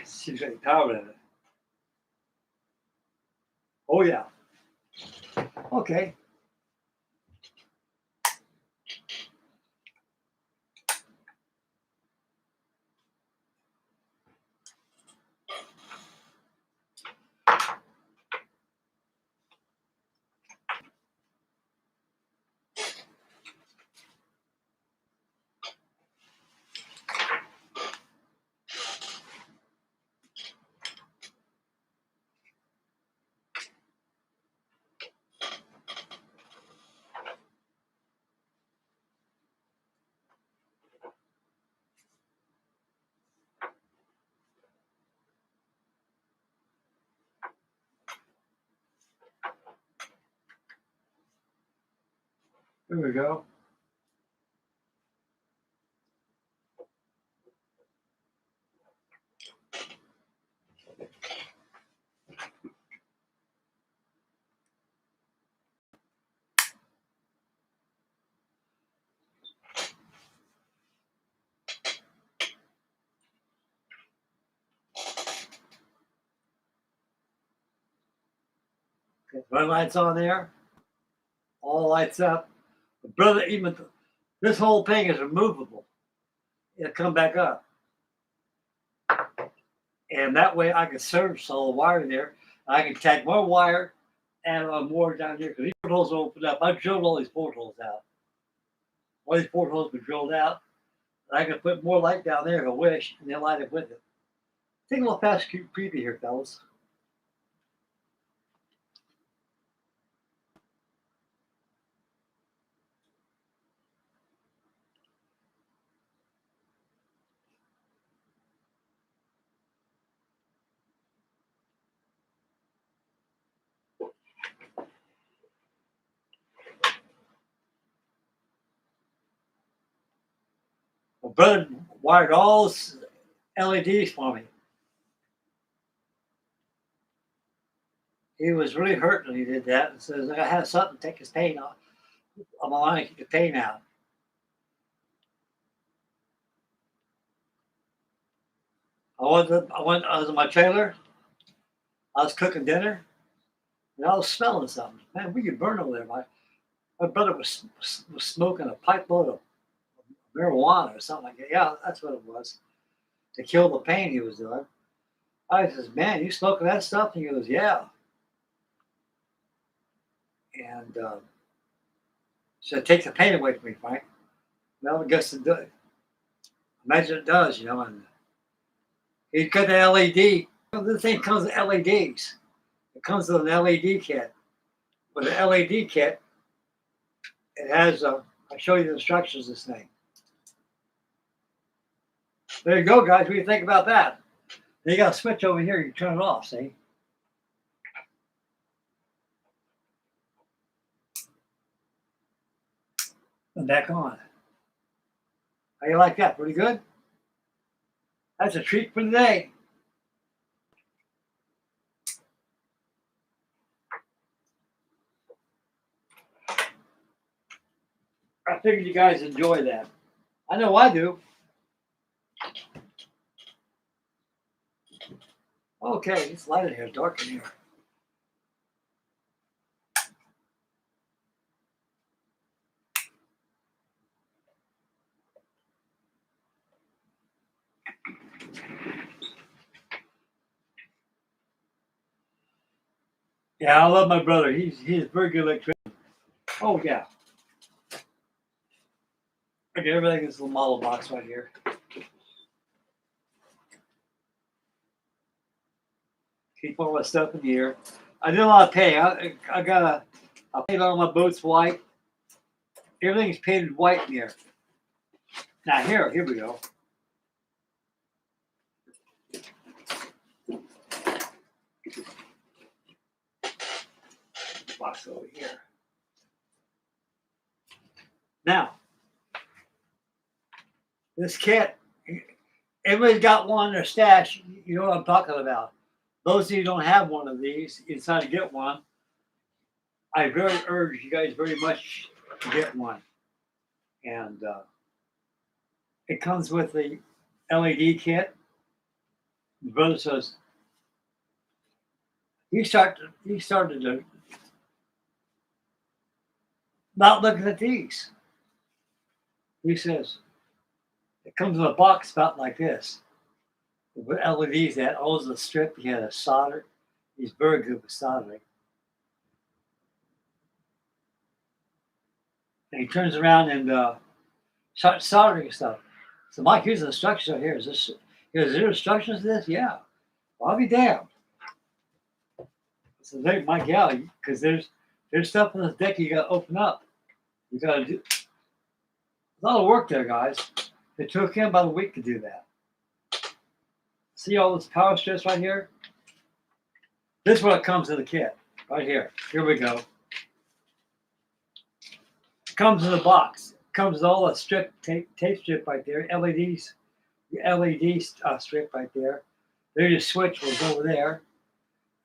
She's got power in it. Oh yeah. Okay. There we go. Okay, my lights on there. All lights up. But brother, even this whole thing is removable. It'll come back up. And that way I can service all the wire there. I can tag more wire and more down here because these portholes are opened up. I drilled all these portholes out. All these portholes were drilled out. I can put more light down there if I wish, and then light it with it. Take a little fast preview here, fellas. My brother wired all those LEDs for me. He was really hurt when he did that, and says, "I have something to take his pain off. I'm going to keep the pain out." I was in my trailer. I was cooking dinner, and I was smelling something. Man, we could burn over there. My brother was smoking a pipe load of marijuana or something like that. Yeah, that's what it was, to kill the pain he was doing. I says, "Man, you smoking that stuff?" And he goes, "Yeah." And said, "Take the pain away from me, Frank." Well, I guess it does. Imagine it does, you know. And he got the LED. The thing comes with LEDs. It comes with an LED kit. With an LED kit, it has I'll show you the instructions. This thing. There you go, guys. What do you think about that? You got a switch over here. You turn it off. See? And back on. How you like that? Pretty good. That's a treat for the day. I figured you guys enjoy that. I know I do. Okay, it's light in here. It's dark in here. Yeah, I love my brother. He's a very good electrician. Oh yeah. Okay, everything in this little model box right here. Keep all my stuff in here. I did a lot of painting. I painted all my boats white. Everything's painted white in here. Now here we go. Box over here. Now, this kit, everybody's got one in their stash. You know what I'm talking about. Those of you who don't have one of these, you decide to get one. I very urge you guys very much to get one. And it comes with the LED kit. The brother says he started to not looking at these. He says it comes in a box about like this with LEDs that owns the strip. He had a solder. He's very good with soldering. And he turns around and starts soldering stuff. So Mike, here's the instructions right here. Is there instructions to this? Yeah. Well, I'll be damned. So there, Mike, yeah, because there's stuff in this deck you gotta open up. You gotta do a lot of work there, guys. It took him about a week to do that. See all this power strips right here? This is what comes in the kit. Right here. Here we go. It comes in the box. It comes with all the tape strip right there. LEDs. The LED strip right there. There's your switch was over there.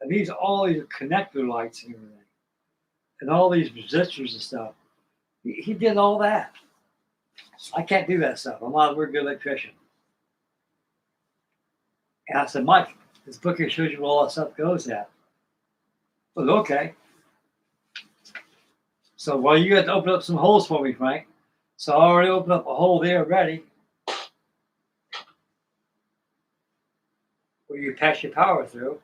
And these are all these connector lights and everything. And all these resistors and stuff. He did all that. I can't do that stuff. I'm not a very good electrician. And I said, Mike, this book here shows you where all that stuff goes at. I said, okay. So, well, you have to open up some holes for me, Frank. So I already opened up a hole there already where you pass your power through.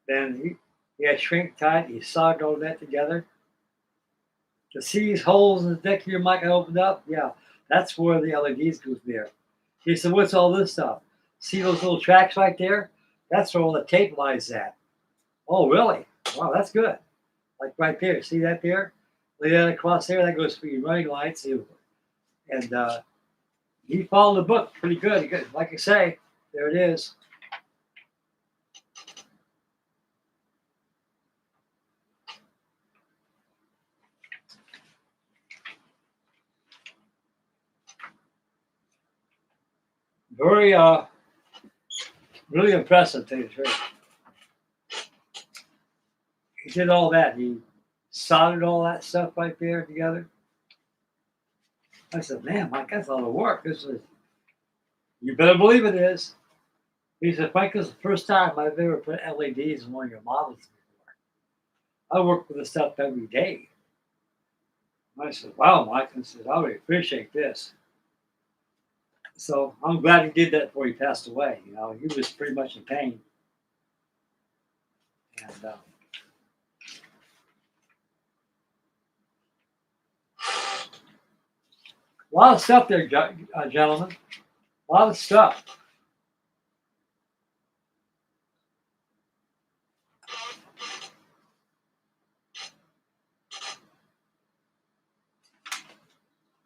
Then he had shrink tight. He soldered all that together. To see these holes in the deck here, Mike, I opened up, yeah. That's where the LEDs goes there. He said, what's all this stuff? See those little tracks right there? That's where all the tape lies at. Oh, really? Wow, that's good. Like right there. See that there? Lay that across there. That goes for your running lights. And he followed the book pretty good. Like I say, there it is. Very, really impressive, to tell you the truth. He did all that. He soldered all that stuff right there together. I said, man, Mike, that's a lot of work. This is, you better believe it is. He said, Mike, this is the first time I've ever put LEDs in one of your models before. I work with this stuff every day. I said, wow, Mike. I said, I really appreciate this. So I'm glad he did that before he passed away. You know, he was pretty much in pain. And a lot of stuff there, gentlemen. A lot of stuff.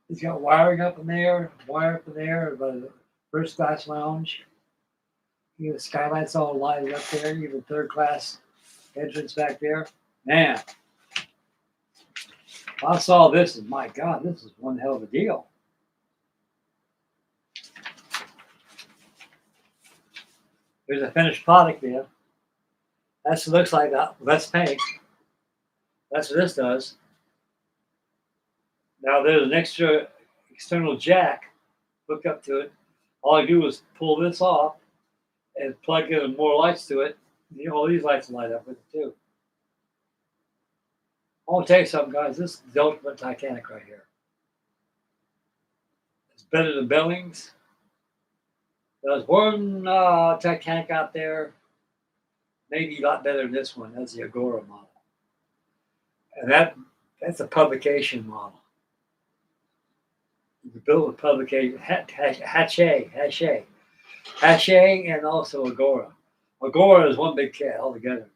He's got wiring up in there, wire up in there, by the first class lounge. You know, the skylights all lighted up there, even third class entrance back there. Man, I saw this and my God, this is one hell of a deal. There's a finished product there. That's what it looks like. That's paint. That's what this does. Now there's an extra external jack hooked up to it. All I do is pull this off and plug in more lights to it. You know, all these lights light up with it too. I want to tell you something, guys. This is the ultimate Titanic right here. It's better than Billings. There's one Titanic out there, maybe a lot better than this one. That's the Agora model. And that's a publication model. You can build a publication, AHOY, and also Agora. Agora is one big cat altogether.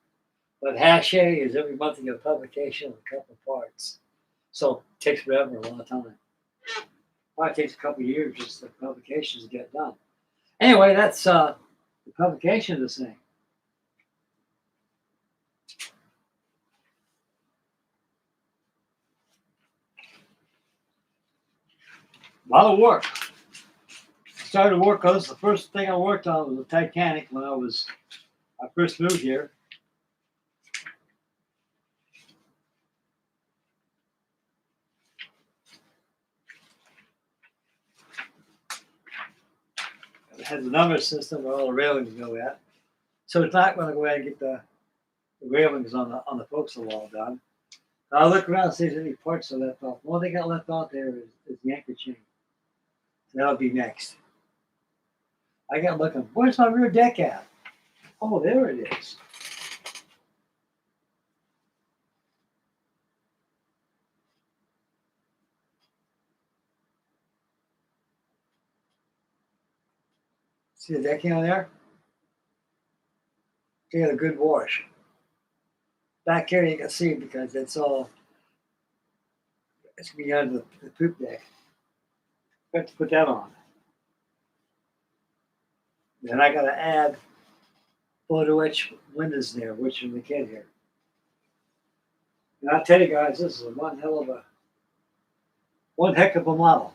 But AHOY is every month you get a publication of a couple of parts. So it takes forever, a lot of time. Probably takes a couple of years just the publications to get done. Anyway, that's the publication of this thing. A lot of work. I started to work on this. The first thing I worked on was the Titanic when I first moved here. It has a number system where all the railings go at. So it's not going to go ahead and get the railings on the forecastle wall done. I'll look around and see if there's any parts that left off. One thing got left off there is the anchor chain. So that'll be next. I got looking, where's my rear deck at? Oh, there it is. See the decking on there? They got a good wash. Back here you can see because it's going to be under the poop deck. I have to put that on. Then I got to add photo etch windows there, which are the kid here. And I'll tell you guys, this is one heck of a model.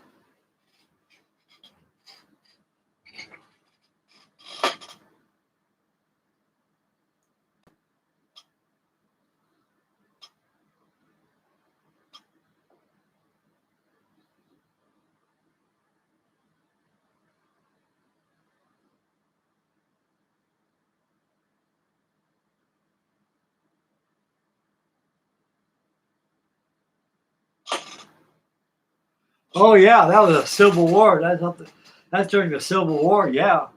Oh yeah, that was a Civil War. That's during the Civil War. Yeah,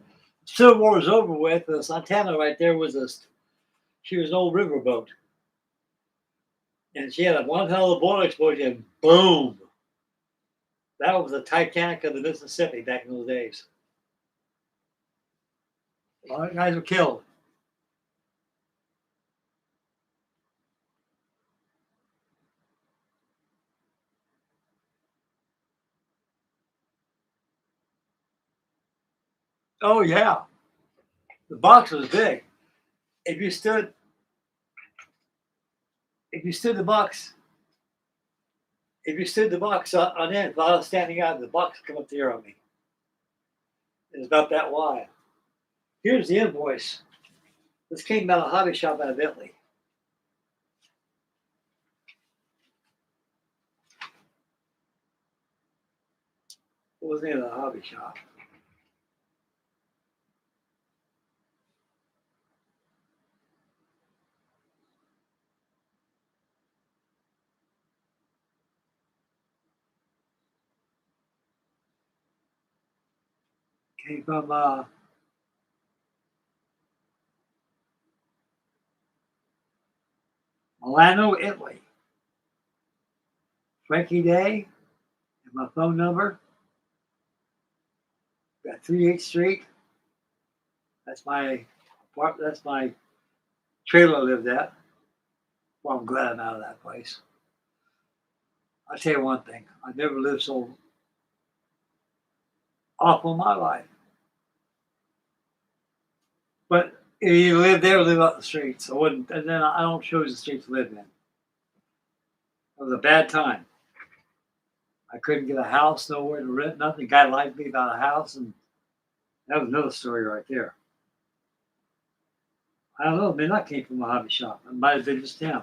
Civil War is over with. The Santana right there she was an old riverboat, and she had one hell of a boiler explosion. Boom! That was the Titanic of the Mississippi back in those days. A lot of guys were killed. Oh yeah, the box was big. If you stood, if you stood the box, if you stood the box on end, if I was standing out, the box would come up here on me. It's about that wide. Here's the invoice. This came out of a hobby shop out of Italy. What was the name of the hobby shop? Came from Milano, Italy. Frankie Day, and my phone number. Got 38th Street. That's my apartment. That's my trailer I lived at. Well, I'm glad I'm out of that place. I'll tell you one thing. I never lived so awful in my life. But you live there or live out the streets. I wouldn't, and then I don't choose the streets to live in. It was a bad time. I couldn't get a house, nowhere to rent, nothing. Guy lied to me about a house, and that was another story right there. I don't know, maybe that came from a hobby shop. It might have been just him.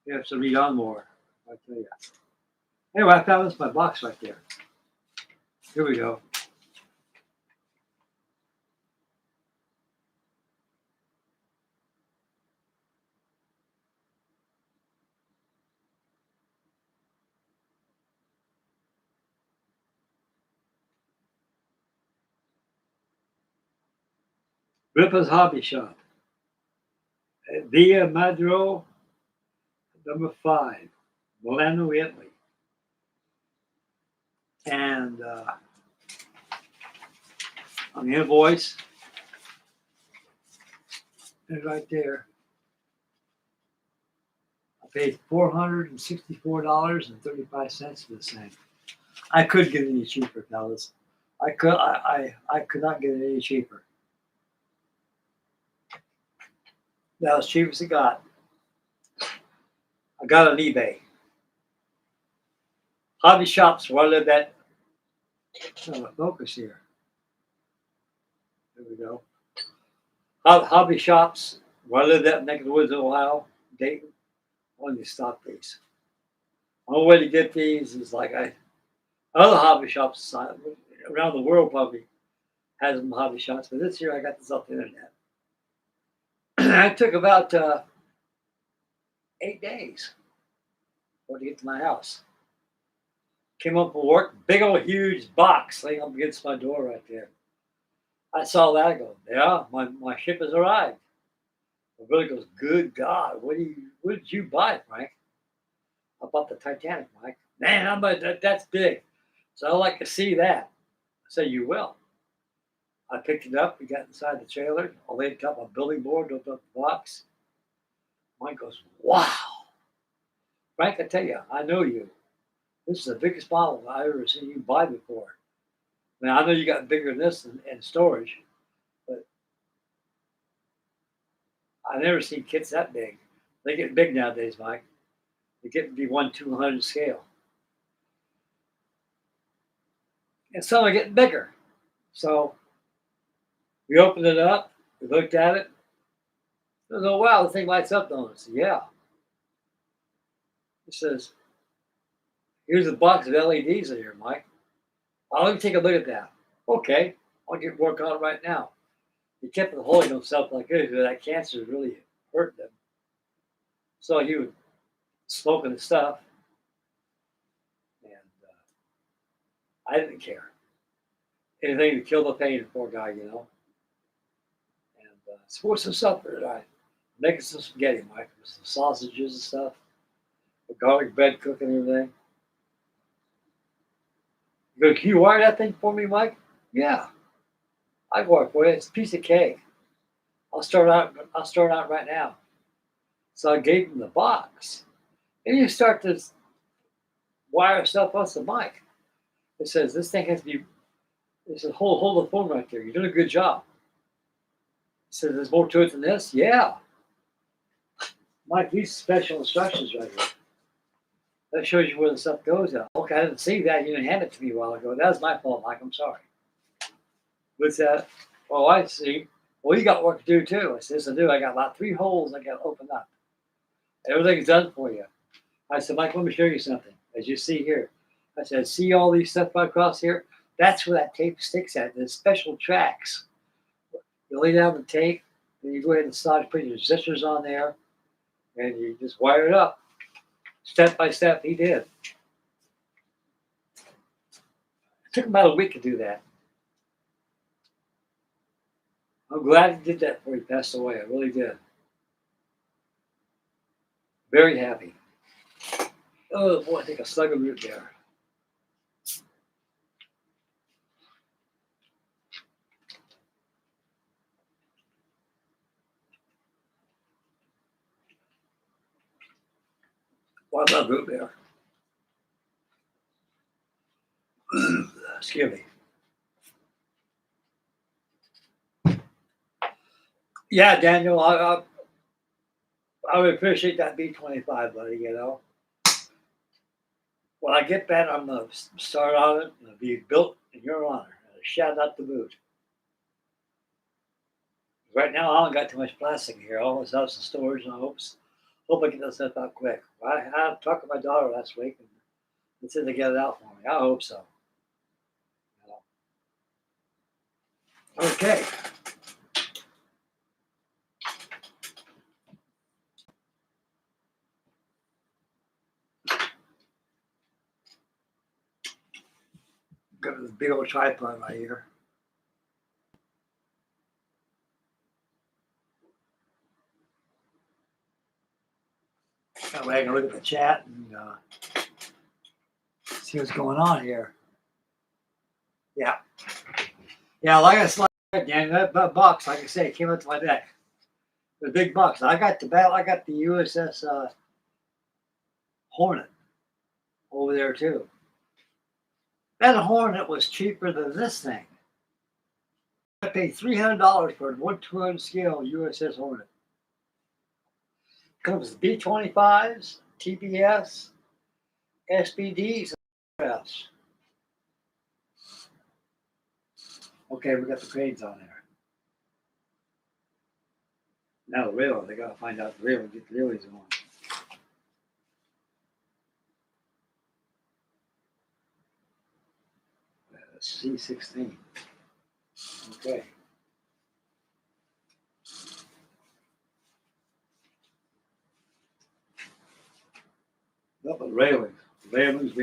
You have to read on more, I tell you. Anyway, I found this in my box right there. Here we go. Ripa's Hobby Shop at Via Madro, number 5, Milano, Italy. And on the invoice, it's right there. I paid $464.35 for this thing. I couldn't get it any cheaper, fellas. I could not get it any cheaper. That was cheap as it got. I got it on eBay. Hobby shops where I live at. Focus here. There we go. Hobby shops where I lived at neck of the woods, Ohio, Dayton. When you stop these. The only way to get these is like other hobby shops around the world probably has them hobby shops, but this year I got this off the internet. It took about 8 days for it to get to my house. Came up for work, big old huge box laying up against my door right there. I saw that, I go, yeah, my ship has arrived. My brother goes, good God, what did you buy, Frank? I bought the Titanic, Mike. Man, that's big. So I like to see that. I said, you will. I picked it up. We got inside the trailer. I laid it up on a building board, opened up the box. Mike goes, wow. Frank, I tell you, I know you. This is the biggest bottle I've ever seen you buy before. Now, I know you got bigger than this in storage, but I've never seen kits that big. They get big nowadays, Mike. They get to be 1/200 scale. And some are getting bigger. So we opened it up. We looked at it. I was, oh, wow, the thing lights up, don't it? I said, yeah. It says, here's a box of LEDs in here, Mike. Oh, let me take a look at that. Okay, I'll get work on it right now. He kept holding himself like this because that cancer really hurt them. So he was smoking the stuff. And I didn't care. Anything to kill the pain, poor guy, you know. And so what's some stuff for tonight? Making some spaghetti, Mike, with some sausages and stuff. The garlic bread cooking and everything. Go, can you wire that thing for me, Mike? Yeah, I can wire it for you. It's a piece of cake. I'll start out right now. So I gave him the box. And you start to wire stuff off the mic. It says this thing has to be. It says hold the phone right there. You're doing a good job. It says there's more to it than this. Yeah, Mike, these special instructions right here. That shows you where the stuff goes out. Okay, I didn't see that. You didn't hand it to me a while ago. That was my fault, Mike. I'm sorry. What's that? Oh, I see. Well, you got work to do too. I said, yes, I do. I got about 3 holes I got to open up. Everything's done for you. I said, Mike, let me show you something. As you see here, I said, see all these stuff across here? That's where that tape sticks at. There's special tracks. You lay down the tape, then you go ahead and start putting your resistors on there, and you just wire it up. Step by step, he did. It took him about a week to do that. I'm glad he did that before he passed away. I really did. Very happy. Oh boy, I think a slug of root there. Well, I love root beer. Excuse me. Yeah, Daniel, I would appreciate that B25, buddy, you know. When I get that, I'm going to start on it. It'll be built in your honor. Shout out to boot. Right now, I don't got too much plastic here. All this house in storage, and I hope I get this stuff out quick. I talked to my daughter last week, and they said they get it out for me. I hope so. Okay. Got this big old tripod right here. That way I can look at the chat and see what's going on here. Yeah. Yeah, like I said, Dan, that box, like I say, it came up to my deck. The big box. I got the USS Hornet over there too. That Hornet was cheaper than this thing. I paid $300 for a 1/200 scale USS Hornet. Comes with B-25s, TBS, SBDs, and else. Okay, we got the cranes on there. Now the rail, they gotta find out the rail and get the railies on. C-16. Okay. No, but railings. Railings.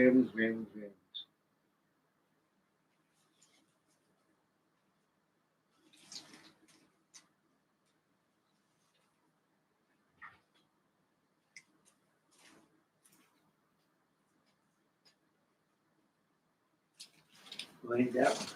Well, ain't that one.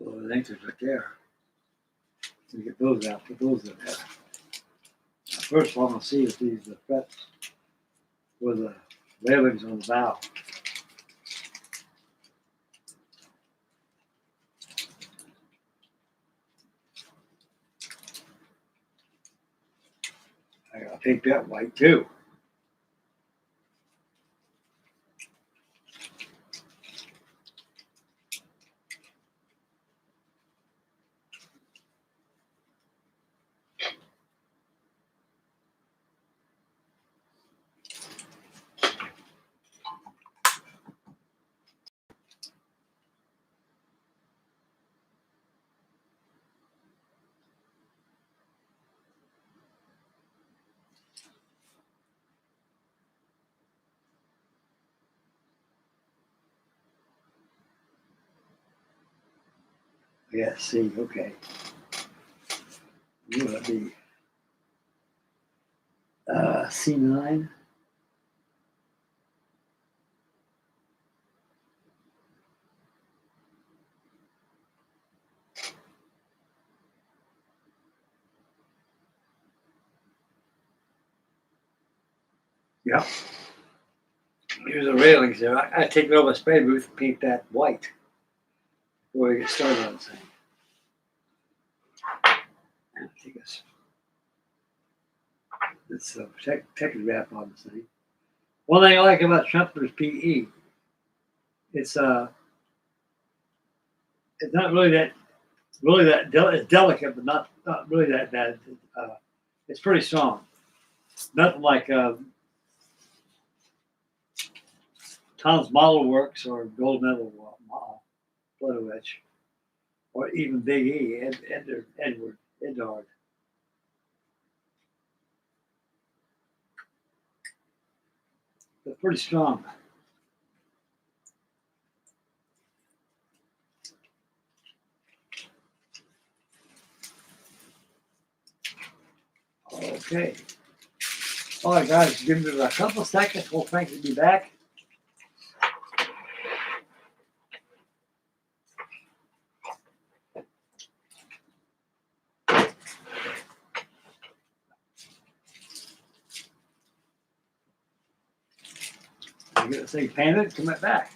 Well, the anchors right there. So you get those out, put those in there. Now, first of all, I'll see if these are frets with the railings on the bow. I gotta paint that white too. Yeah, C, okay. You want to be C9. Yep. Here's the railings there. I take it over a spray booth and paint that white before we get started on this thing. And take this protective wrap on this thing. One thing I like about Trumpeter's PE, it's not really that it's delicate, but not really that bad. It's pretty strong. Nothing like Tom's Model Works or Gold Medal Photo Etch, or even Big E, Edward. They're pretty strong. Okay. All right, guys, give me a couple seconds. We'll Frank will be back. I'm going to say painted, come back.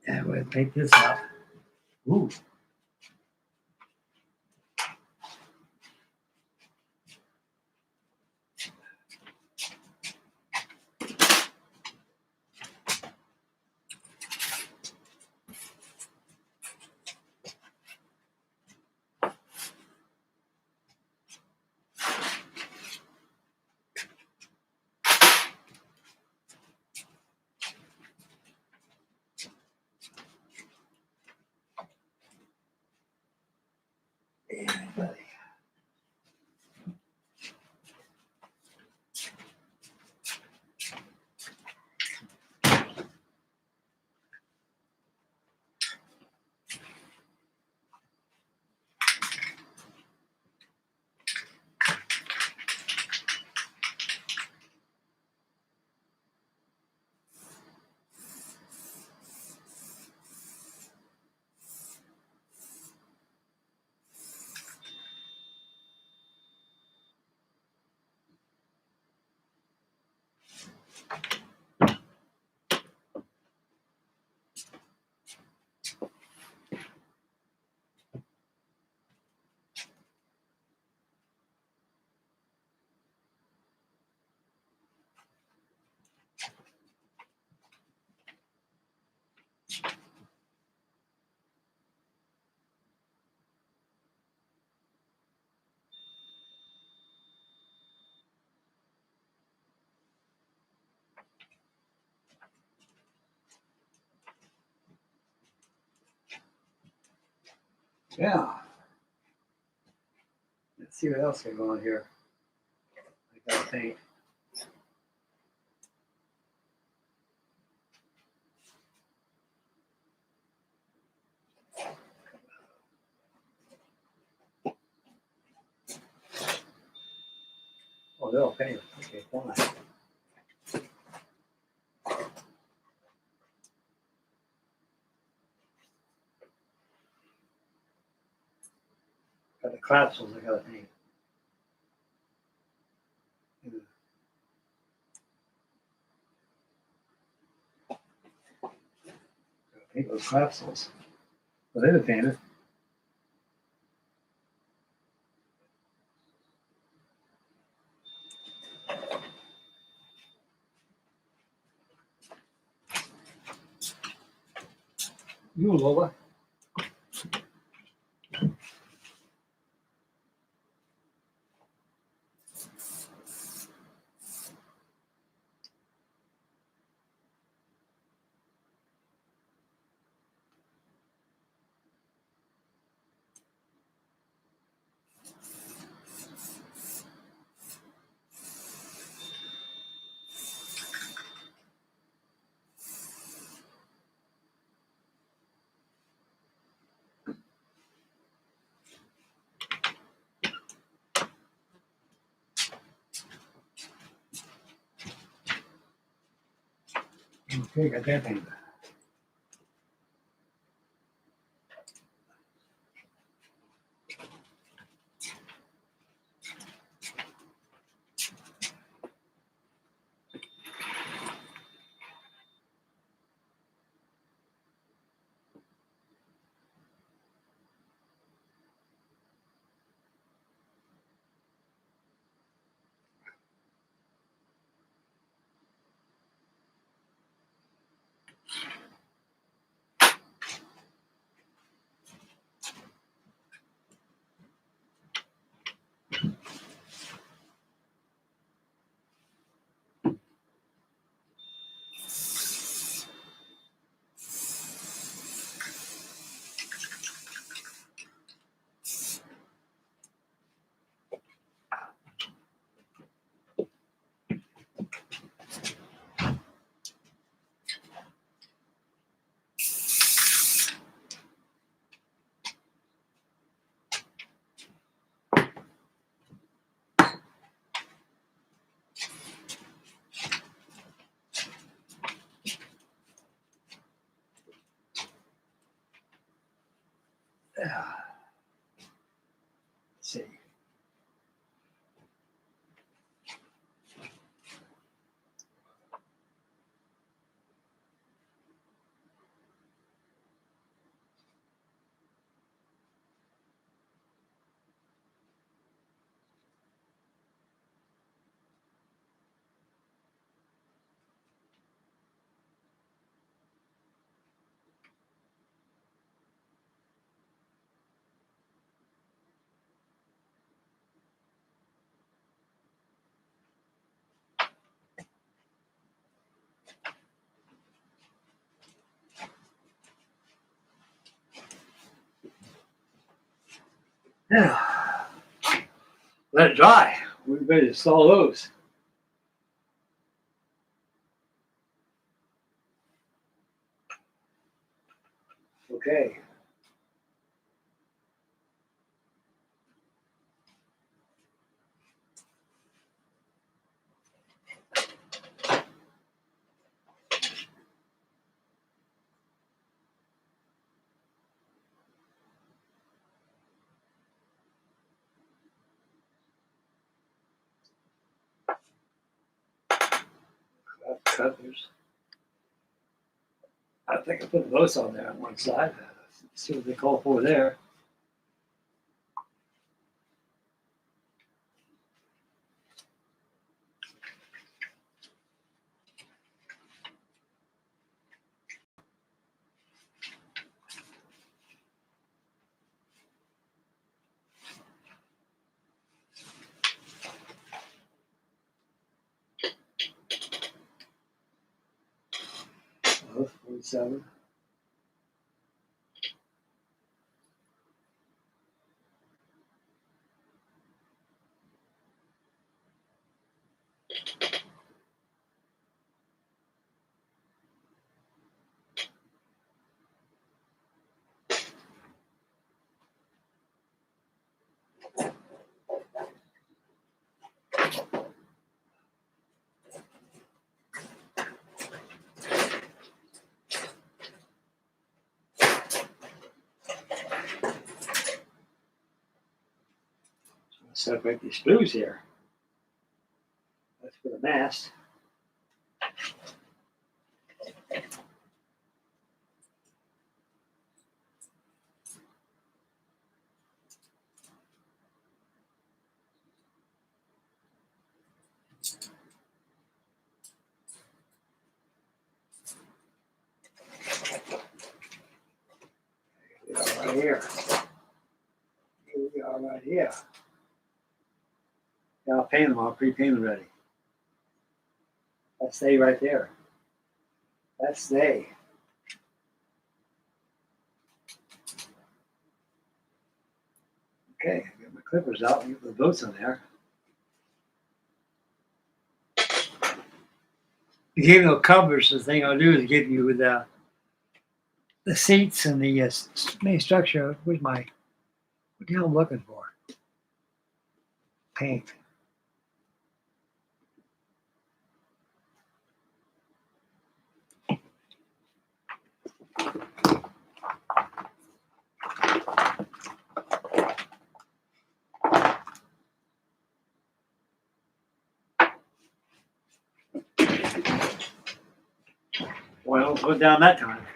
And we'll take this out. Ooh. Buddy. Yeah. Let's see what else I got on here. I gotta paint. they'll pay. Okay, fine. Got the collapsibles I gotta paint. Paint those collapsibles. Well, they were painted. You, Lola. Okay, got that painted. Let's see. Yeah. Let it dry. We're ready to install those. Okay. Cutters. I think I put those on there on one side. Let's see what they call for there. Oh, 47. separate these screws here. That's for the mast. Right here. Here we are right here. Yeah, I'll paint them. I'll pre-paint them ready. That's they right there. That's they. Okay, get my clippers out and get the bolts in there. To give you no covers, the thing I'll do is give you the seats and the main structure. Where's my, what the hell I'm looking for? Paint. Well, I don't put it down that time.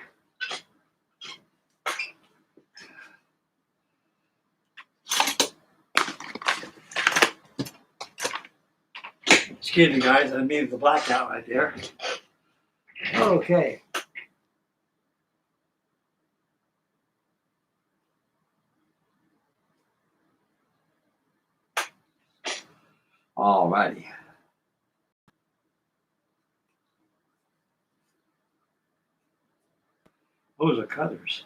Excuse me, guys. I made the blackout right there. Okay. All righty. Those are cutters.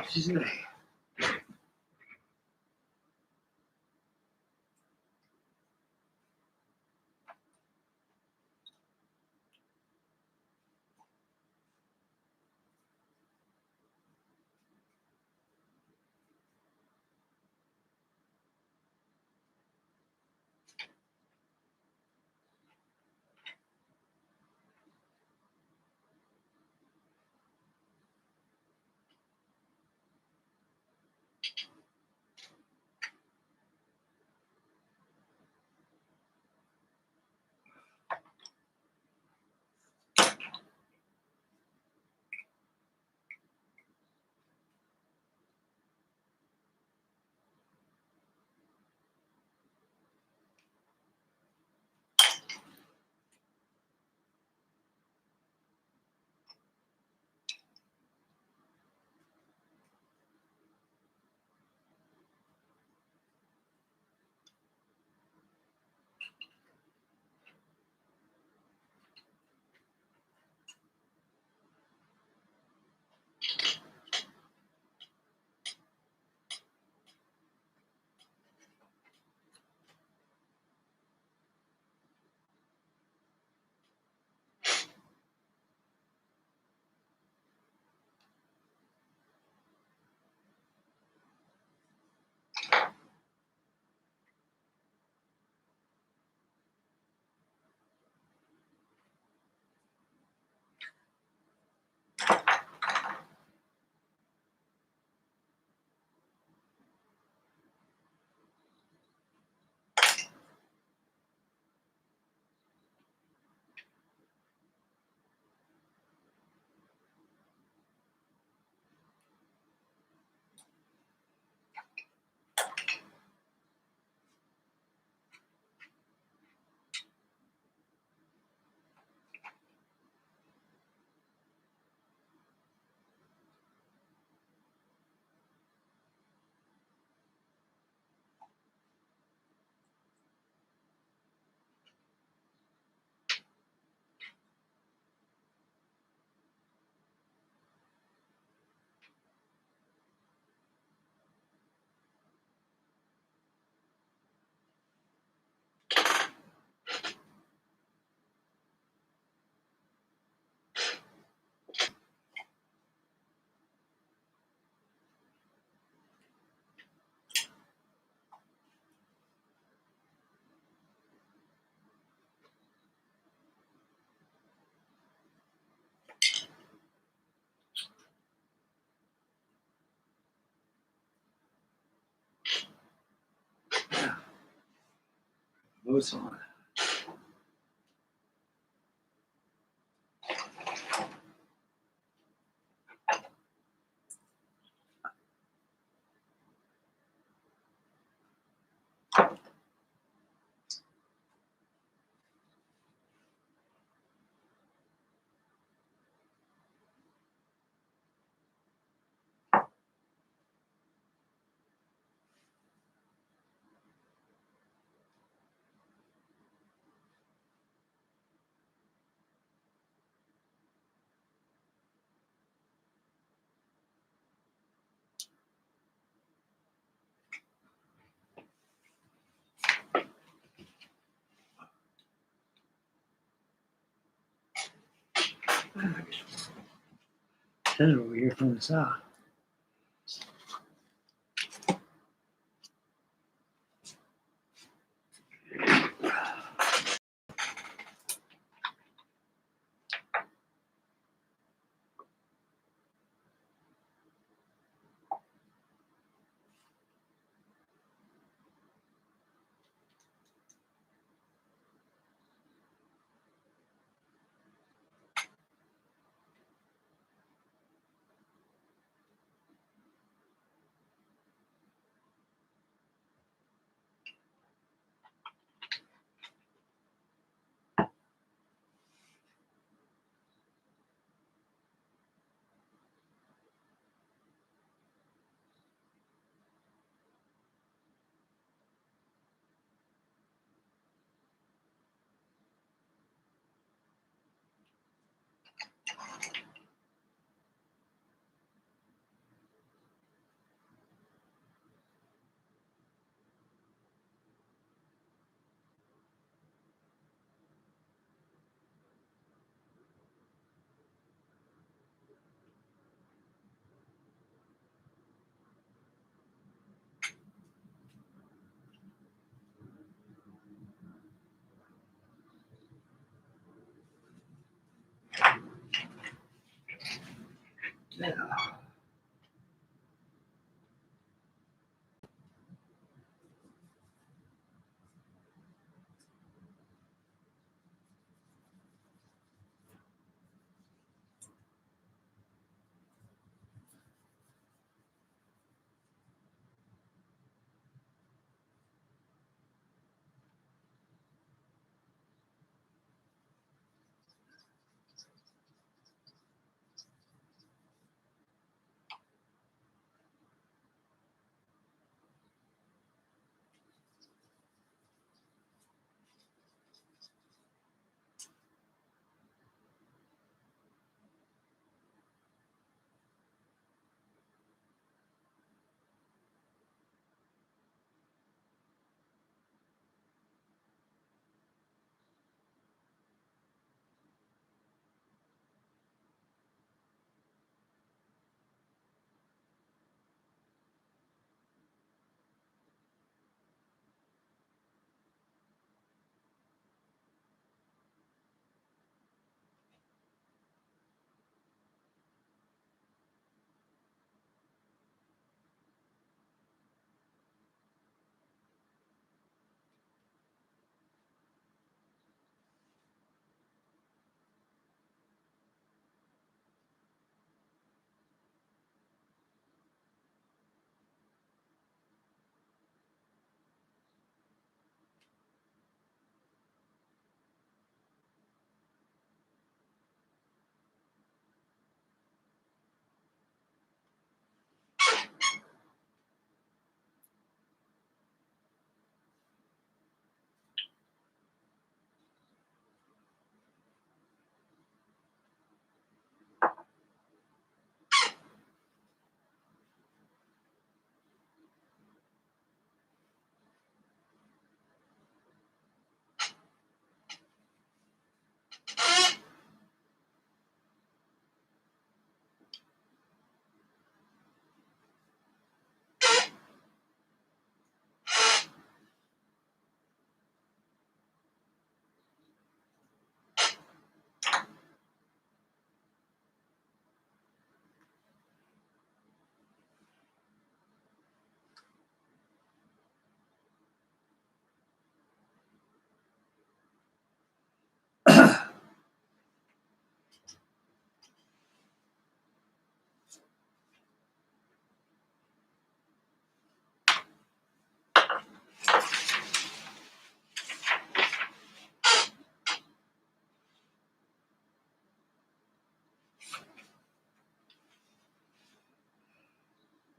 She's in there. Boots on. Send it over here from the south. Yeah.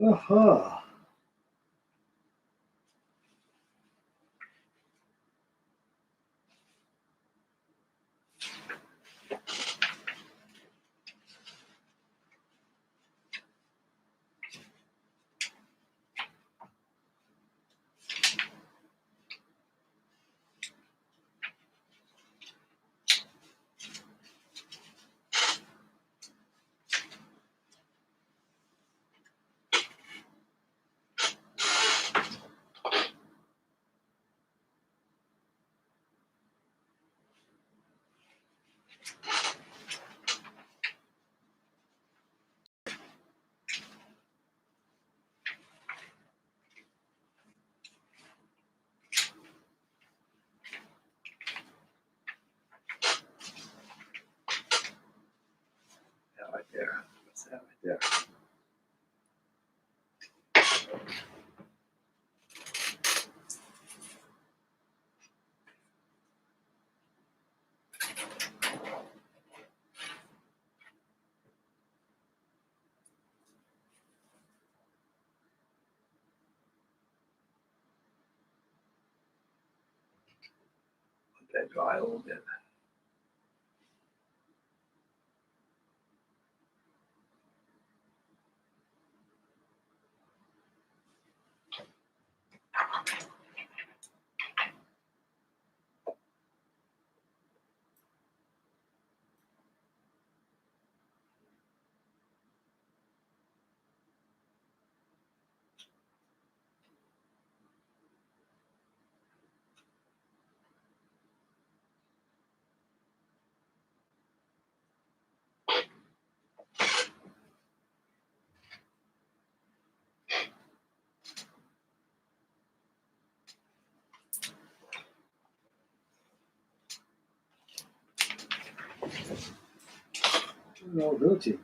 Uh-huh. That right there. What's that right there? Let that dry a little bit. No ability.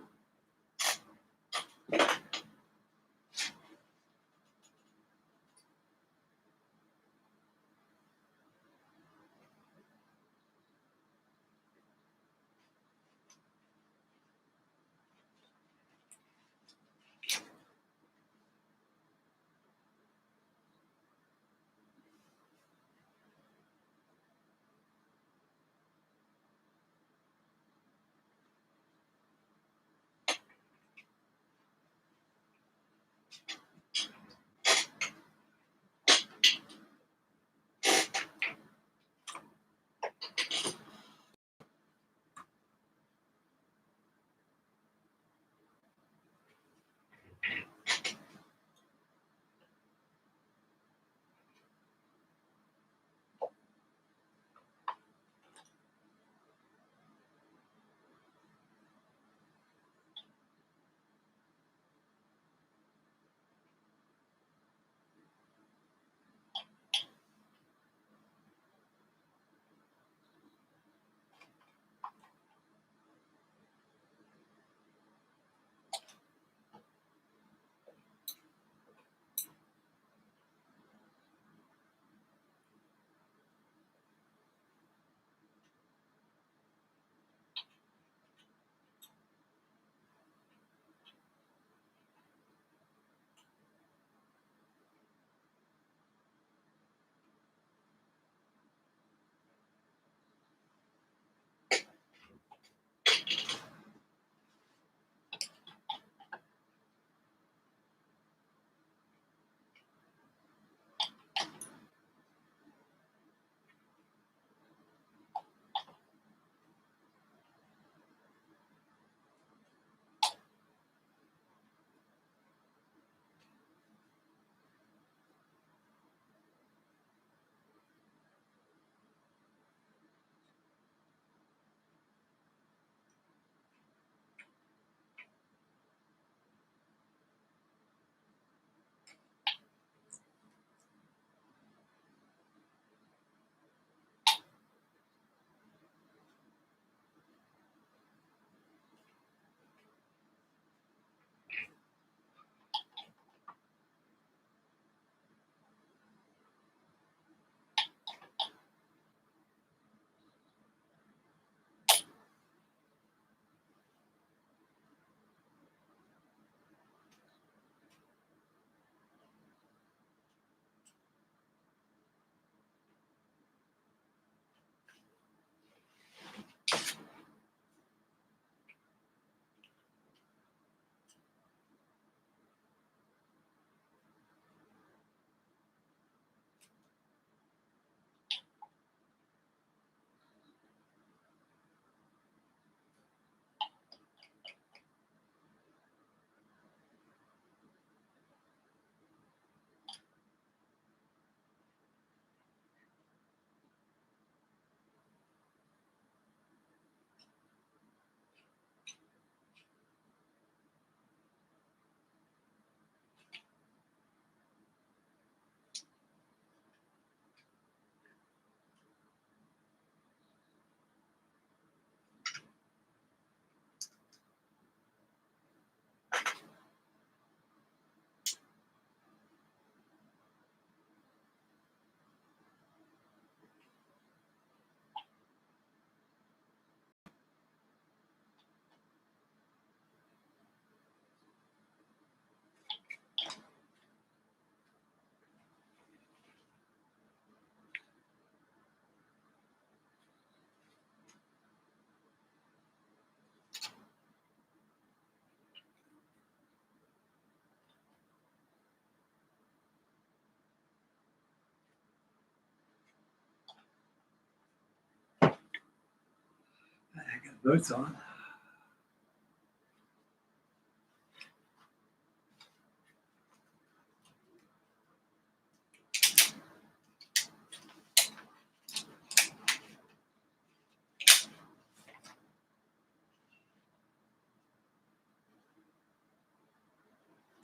I got boots on.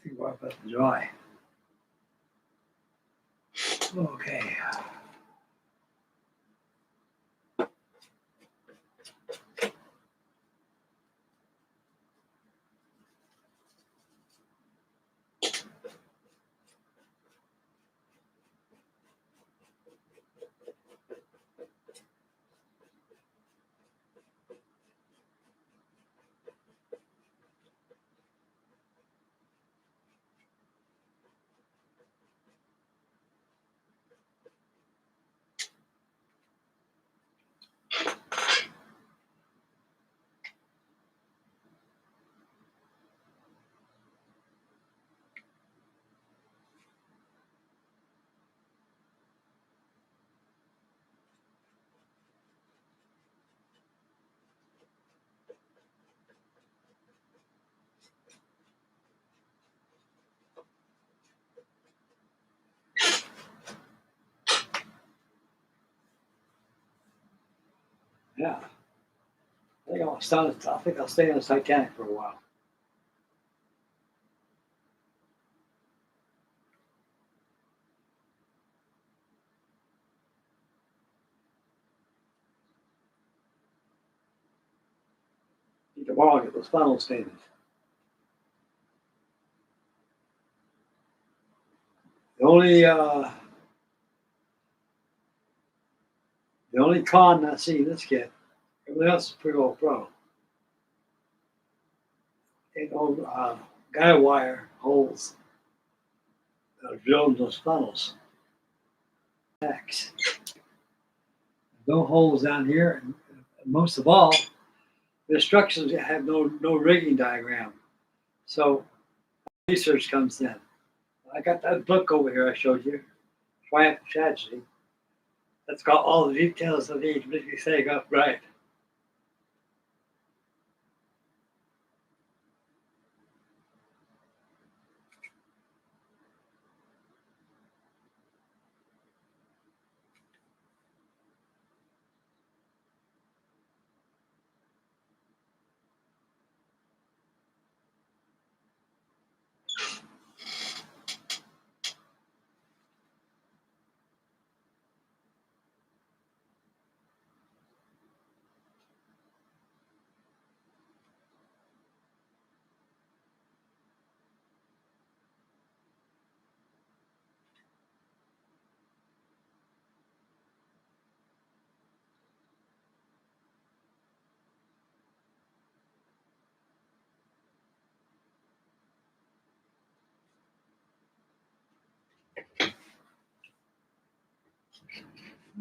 Think about that to dry. Okay. Yeah. I think I'll stay on the Titanic for a while. Tomorrow I'll get those final statements. The only con not seeing this kid, everything else is pretty well pro. Ain't no guy wire holes drilled in those funnels. No holes down here, and most of all, the instructions have no rigging diagram. So research comes in. I got that book over here I showed you, Triumph of Tragedy. That's got all the details of each make say up right.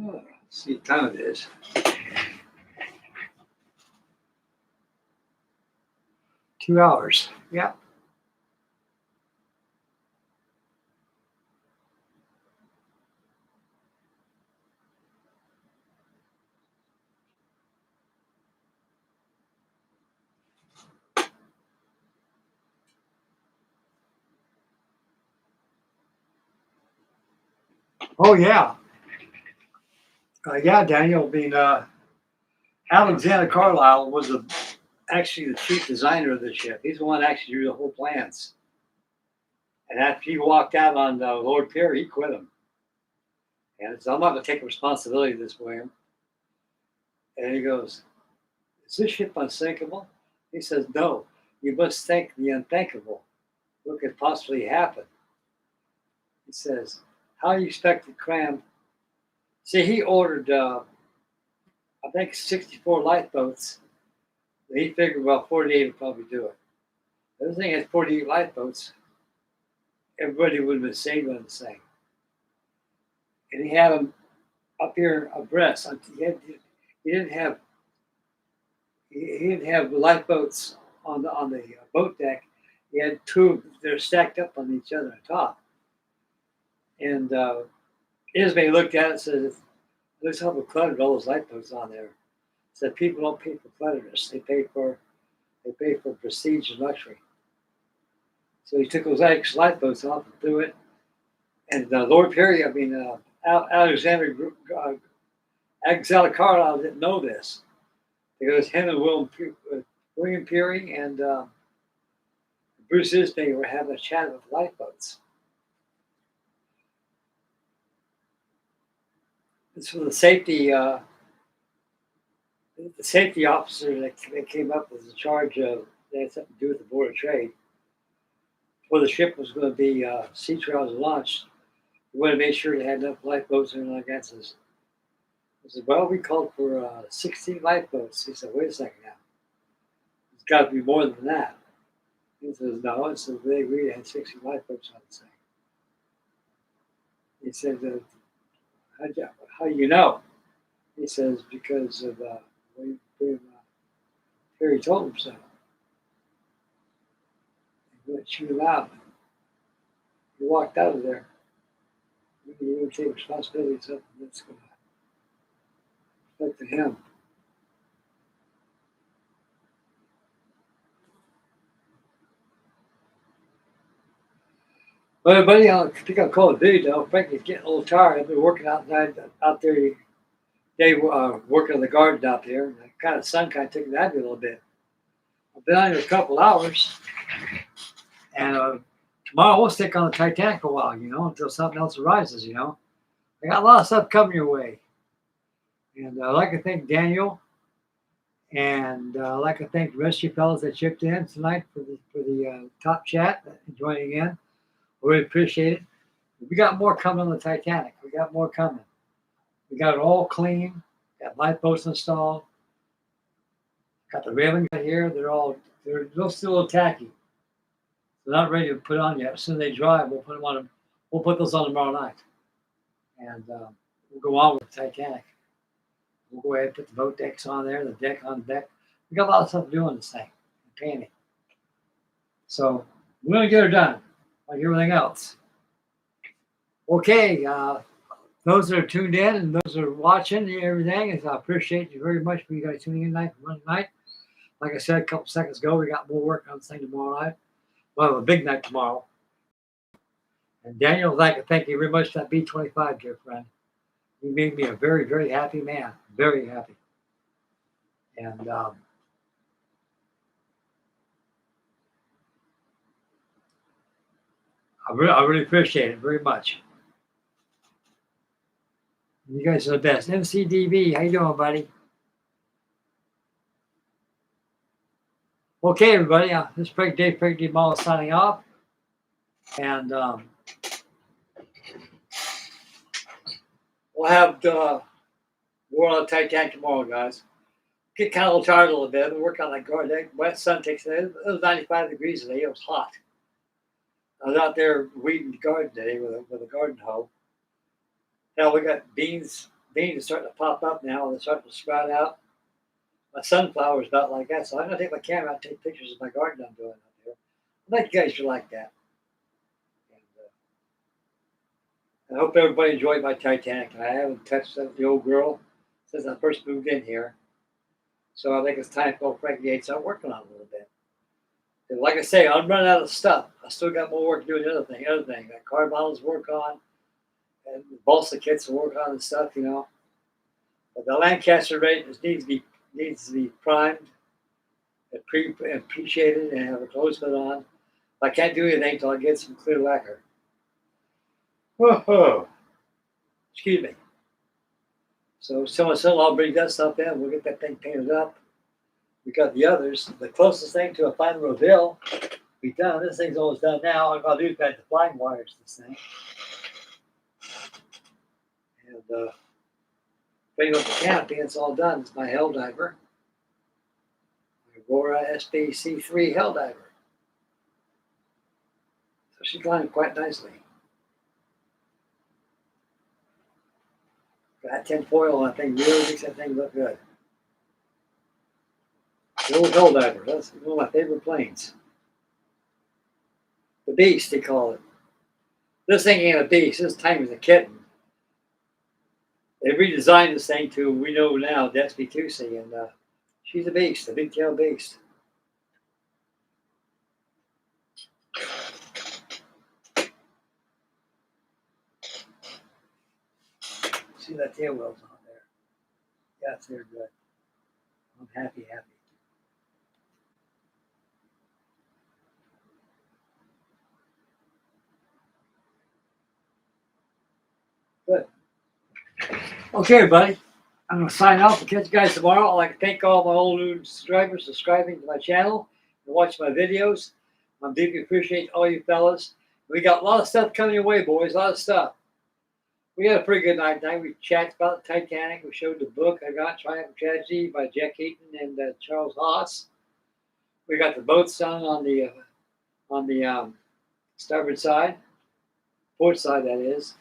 Oh, let's see what time it is. Two hours. Yeah. Oh yeah. Yeah, Daniel. I mean, Alexander Carlisle was actually the chief designer of the ship. He's the one that actually drew the whole plans. And after he walked out on Lord Perry, he quit him. And so I'm not going to take responsibility this, William. And he goes, "Is this ship unsinkable?" He says, "No, you must think the unthinkable. What could possibly happen?" He says, "How you expect to cram?" See, he ordered, I think, 64 lifeboats. He figured, well, 48 would probably do it. The other thing is 48 lifeboats, everybody would have been saved on the same. And he had them up here abreast. He didn't have lifeboats on the boat deck. He had two. They're stacked up on each other on top. And Ismay looked at it and said, "Looks how cluttered all those lifeboats on there." Said people don't pay for cleanliness; they pay for prestige and luxury. So he took those extra lifeboats off and threw it. And Lord Perry, Alexander Carlisle didn't know this because him and William Peary and Bruce Ismay were having a chat with lifeboats. This was the safety officer that came up with the charge of, they had something to do with the Board of Trade. Before the ship was going to be sea trials launched, we wanted to make sure they had enough lifeboats and like that. I said, "Well, we called for 16 lifeboats." He said, "Wait a second now. It's got to be more than that." He says, "No." And so they agreed to have 16 lifeboats on the thing. He said, "How do you know?" He says, "Because of Perry told him so. He wouldn't shoot him out. He walked out of there. He would take responsibility for something that's going to affect him." Well, buddy, I think I'll call it a video. Frankie's getting a little tired. I've been working out there day working in the garden out there. And the sun kind of took me out of me a little bit. I've been on here a couple hours, and tomorrow we'll stick on the Titanic for a while, until something else arises, I got a lot of stuff coming your way. And I'd like to thank Daniel, and I'd like to thank the rest of you fellas that chipped in tonight for the top chat and joining in. We really appreciate it. We got more coming on the Titanic. We got more coming. We got it all clean. Got lifeboats installed. Got the railing right here. They're still a little tacky. They're not ready to put on yet. As soon as they dry, we'll put them on. We'll put those on tomorrow night, and we'll go on with the Titanic. We'll go ahead and put the boat decks on there, the deck on the deck. We got a lot of stuff to do on this thing, painting. So we're gonna get her done, like everything else. Okay, those that are tuned in and those that are watching and everything, I appreciate you very much for you guys tuning in tonight. Like I said a couple seconds ago, we got more work on this thing tomorrow night. We'll have a big night tomorrow. And Daniel, I'd like to thank you very much for that B-25, dear friend. You made me a very, very happy man. Very happy. And I really appreciate it very much. You guys are the best. MCDB, how you doing, buddy? Okay, everybody. This is Frankie Day Models signing off. And we'll have more on the Titanic tomorrow, guys. Get kind of tired a little bit. We'll work on that garden. Wet sun takes it. It was 95 degrees today. It was hot. I was out there weeding the garden today with a garden hoe. Hell, we got beans. Beans are starting to pop up now. They're starting to sprout out. My sunflower's about like that, so I'm gonna take my camera out and take pictures of my garden I'm doing out there. I think you guys should like that. And I hope everybody enjoyed my Titanic. I haven't touched the old girl since I first moved in here, so I think it's time for Frankie Day to start working on it a little bit. And like I say, I'm running out of stuff. I still got more work to do. The other thing, got car models to work on, and balsa kits to work on and stuff, But the Lancaster rate needs to be primed, and appreciated, and have a clothes put on. I can't do anything until I get some clear lacquer. Whoa. Excuse me. So I'll bring that stuff in. We'll get that thing painted up. We got the others. The closest thing to a final reveal be done. This thing's almost done now. All I've got to do is add the flying wires to this thing. And bring up the canopy, it's all done. It's my hell diver. My Aurora SBC3 hell diver. So she's climbing quite nicely. Got tin foil on that thing, really makes that thing look good. The old hell diver, that's one of my favorite planes. The Beast, they call it. This thing ain't a beast, this time is a kitten. They redesigned this thing to, we know now, the SB2C, and she's a beast, a big tail beast. See that tail wheels on there? Yeah, it's there good. I'm happy. Good. Okay, everybody. I'm going to sign off and catch you guys tomorrow. I'd like to thank all my old new subscribers subscribing to my channel and watching my videos. I deeply appreciate all you fellas. We got a lot of stuff coming your way, boys. A lot of stuff. We had a pretty good night tonight. We chatted about the Titanic. We showed the book I got, Triumph of Tragedy by Jack Heaton and Charles Haas. We got the boats done on the starboard side, port side that is,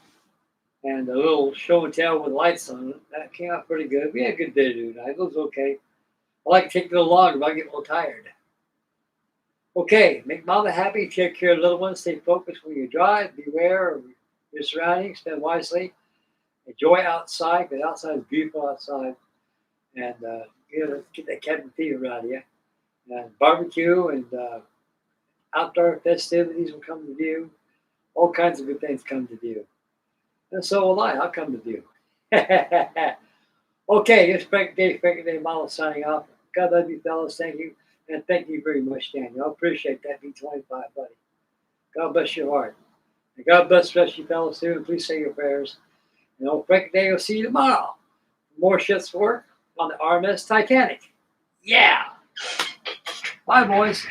and a little show and tell with lights on it. That came out pretty good. We had a good day to do tonight. It was okay. I like to take a little longer, but I get a little tired. Okay, make mama happy. Take care of the little ones. Stay focused when you drive. Beware of your surroundings. Spend wisely. Enjoy outside, because outside is beautiful outside. And get that cabin fever out of you. And barbecue and outdoor festivities will come to view. All kinds of good things come to view. And so will I. I'll come to view. Okay, this Frankie Day Model signing off. God love you, fellas. Thank you. And thank you very much, Daniel. I appreciate that, B25, buddy. God bless your heart. And God bless the rest of you fellas, too. And please say your prayers. And old Frankie Day will see you tomorrow. More shit's work on the RMS Titanic. Yeah. Bye, boys.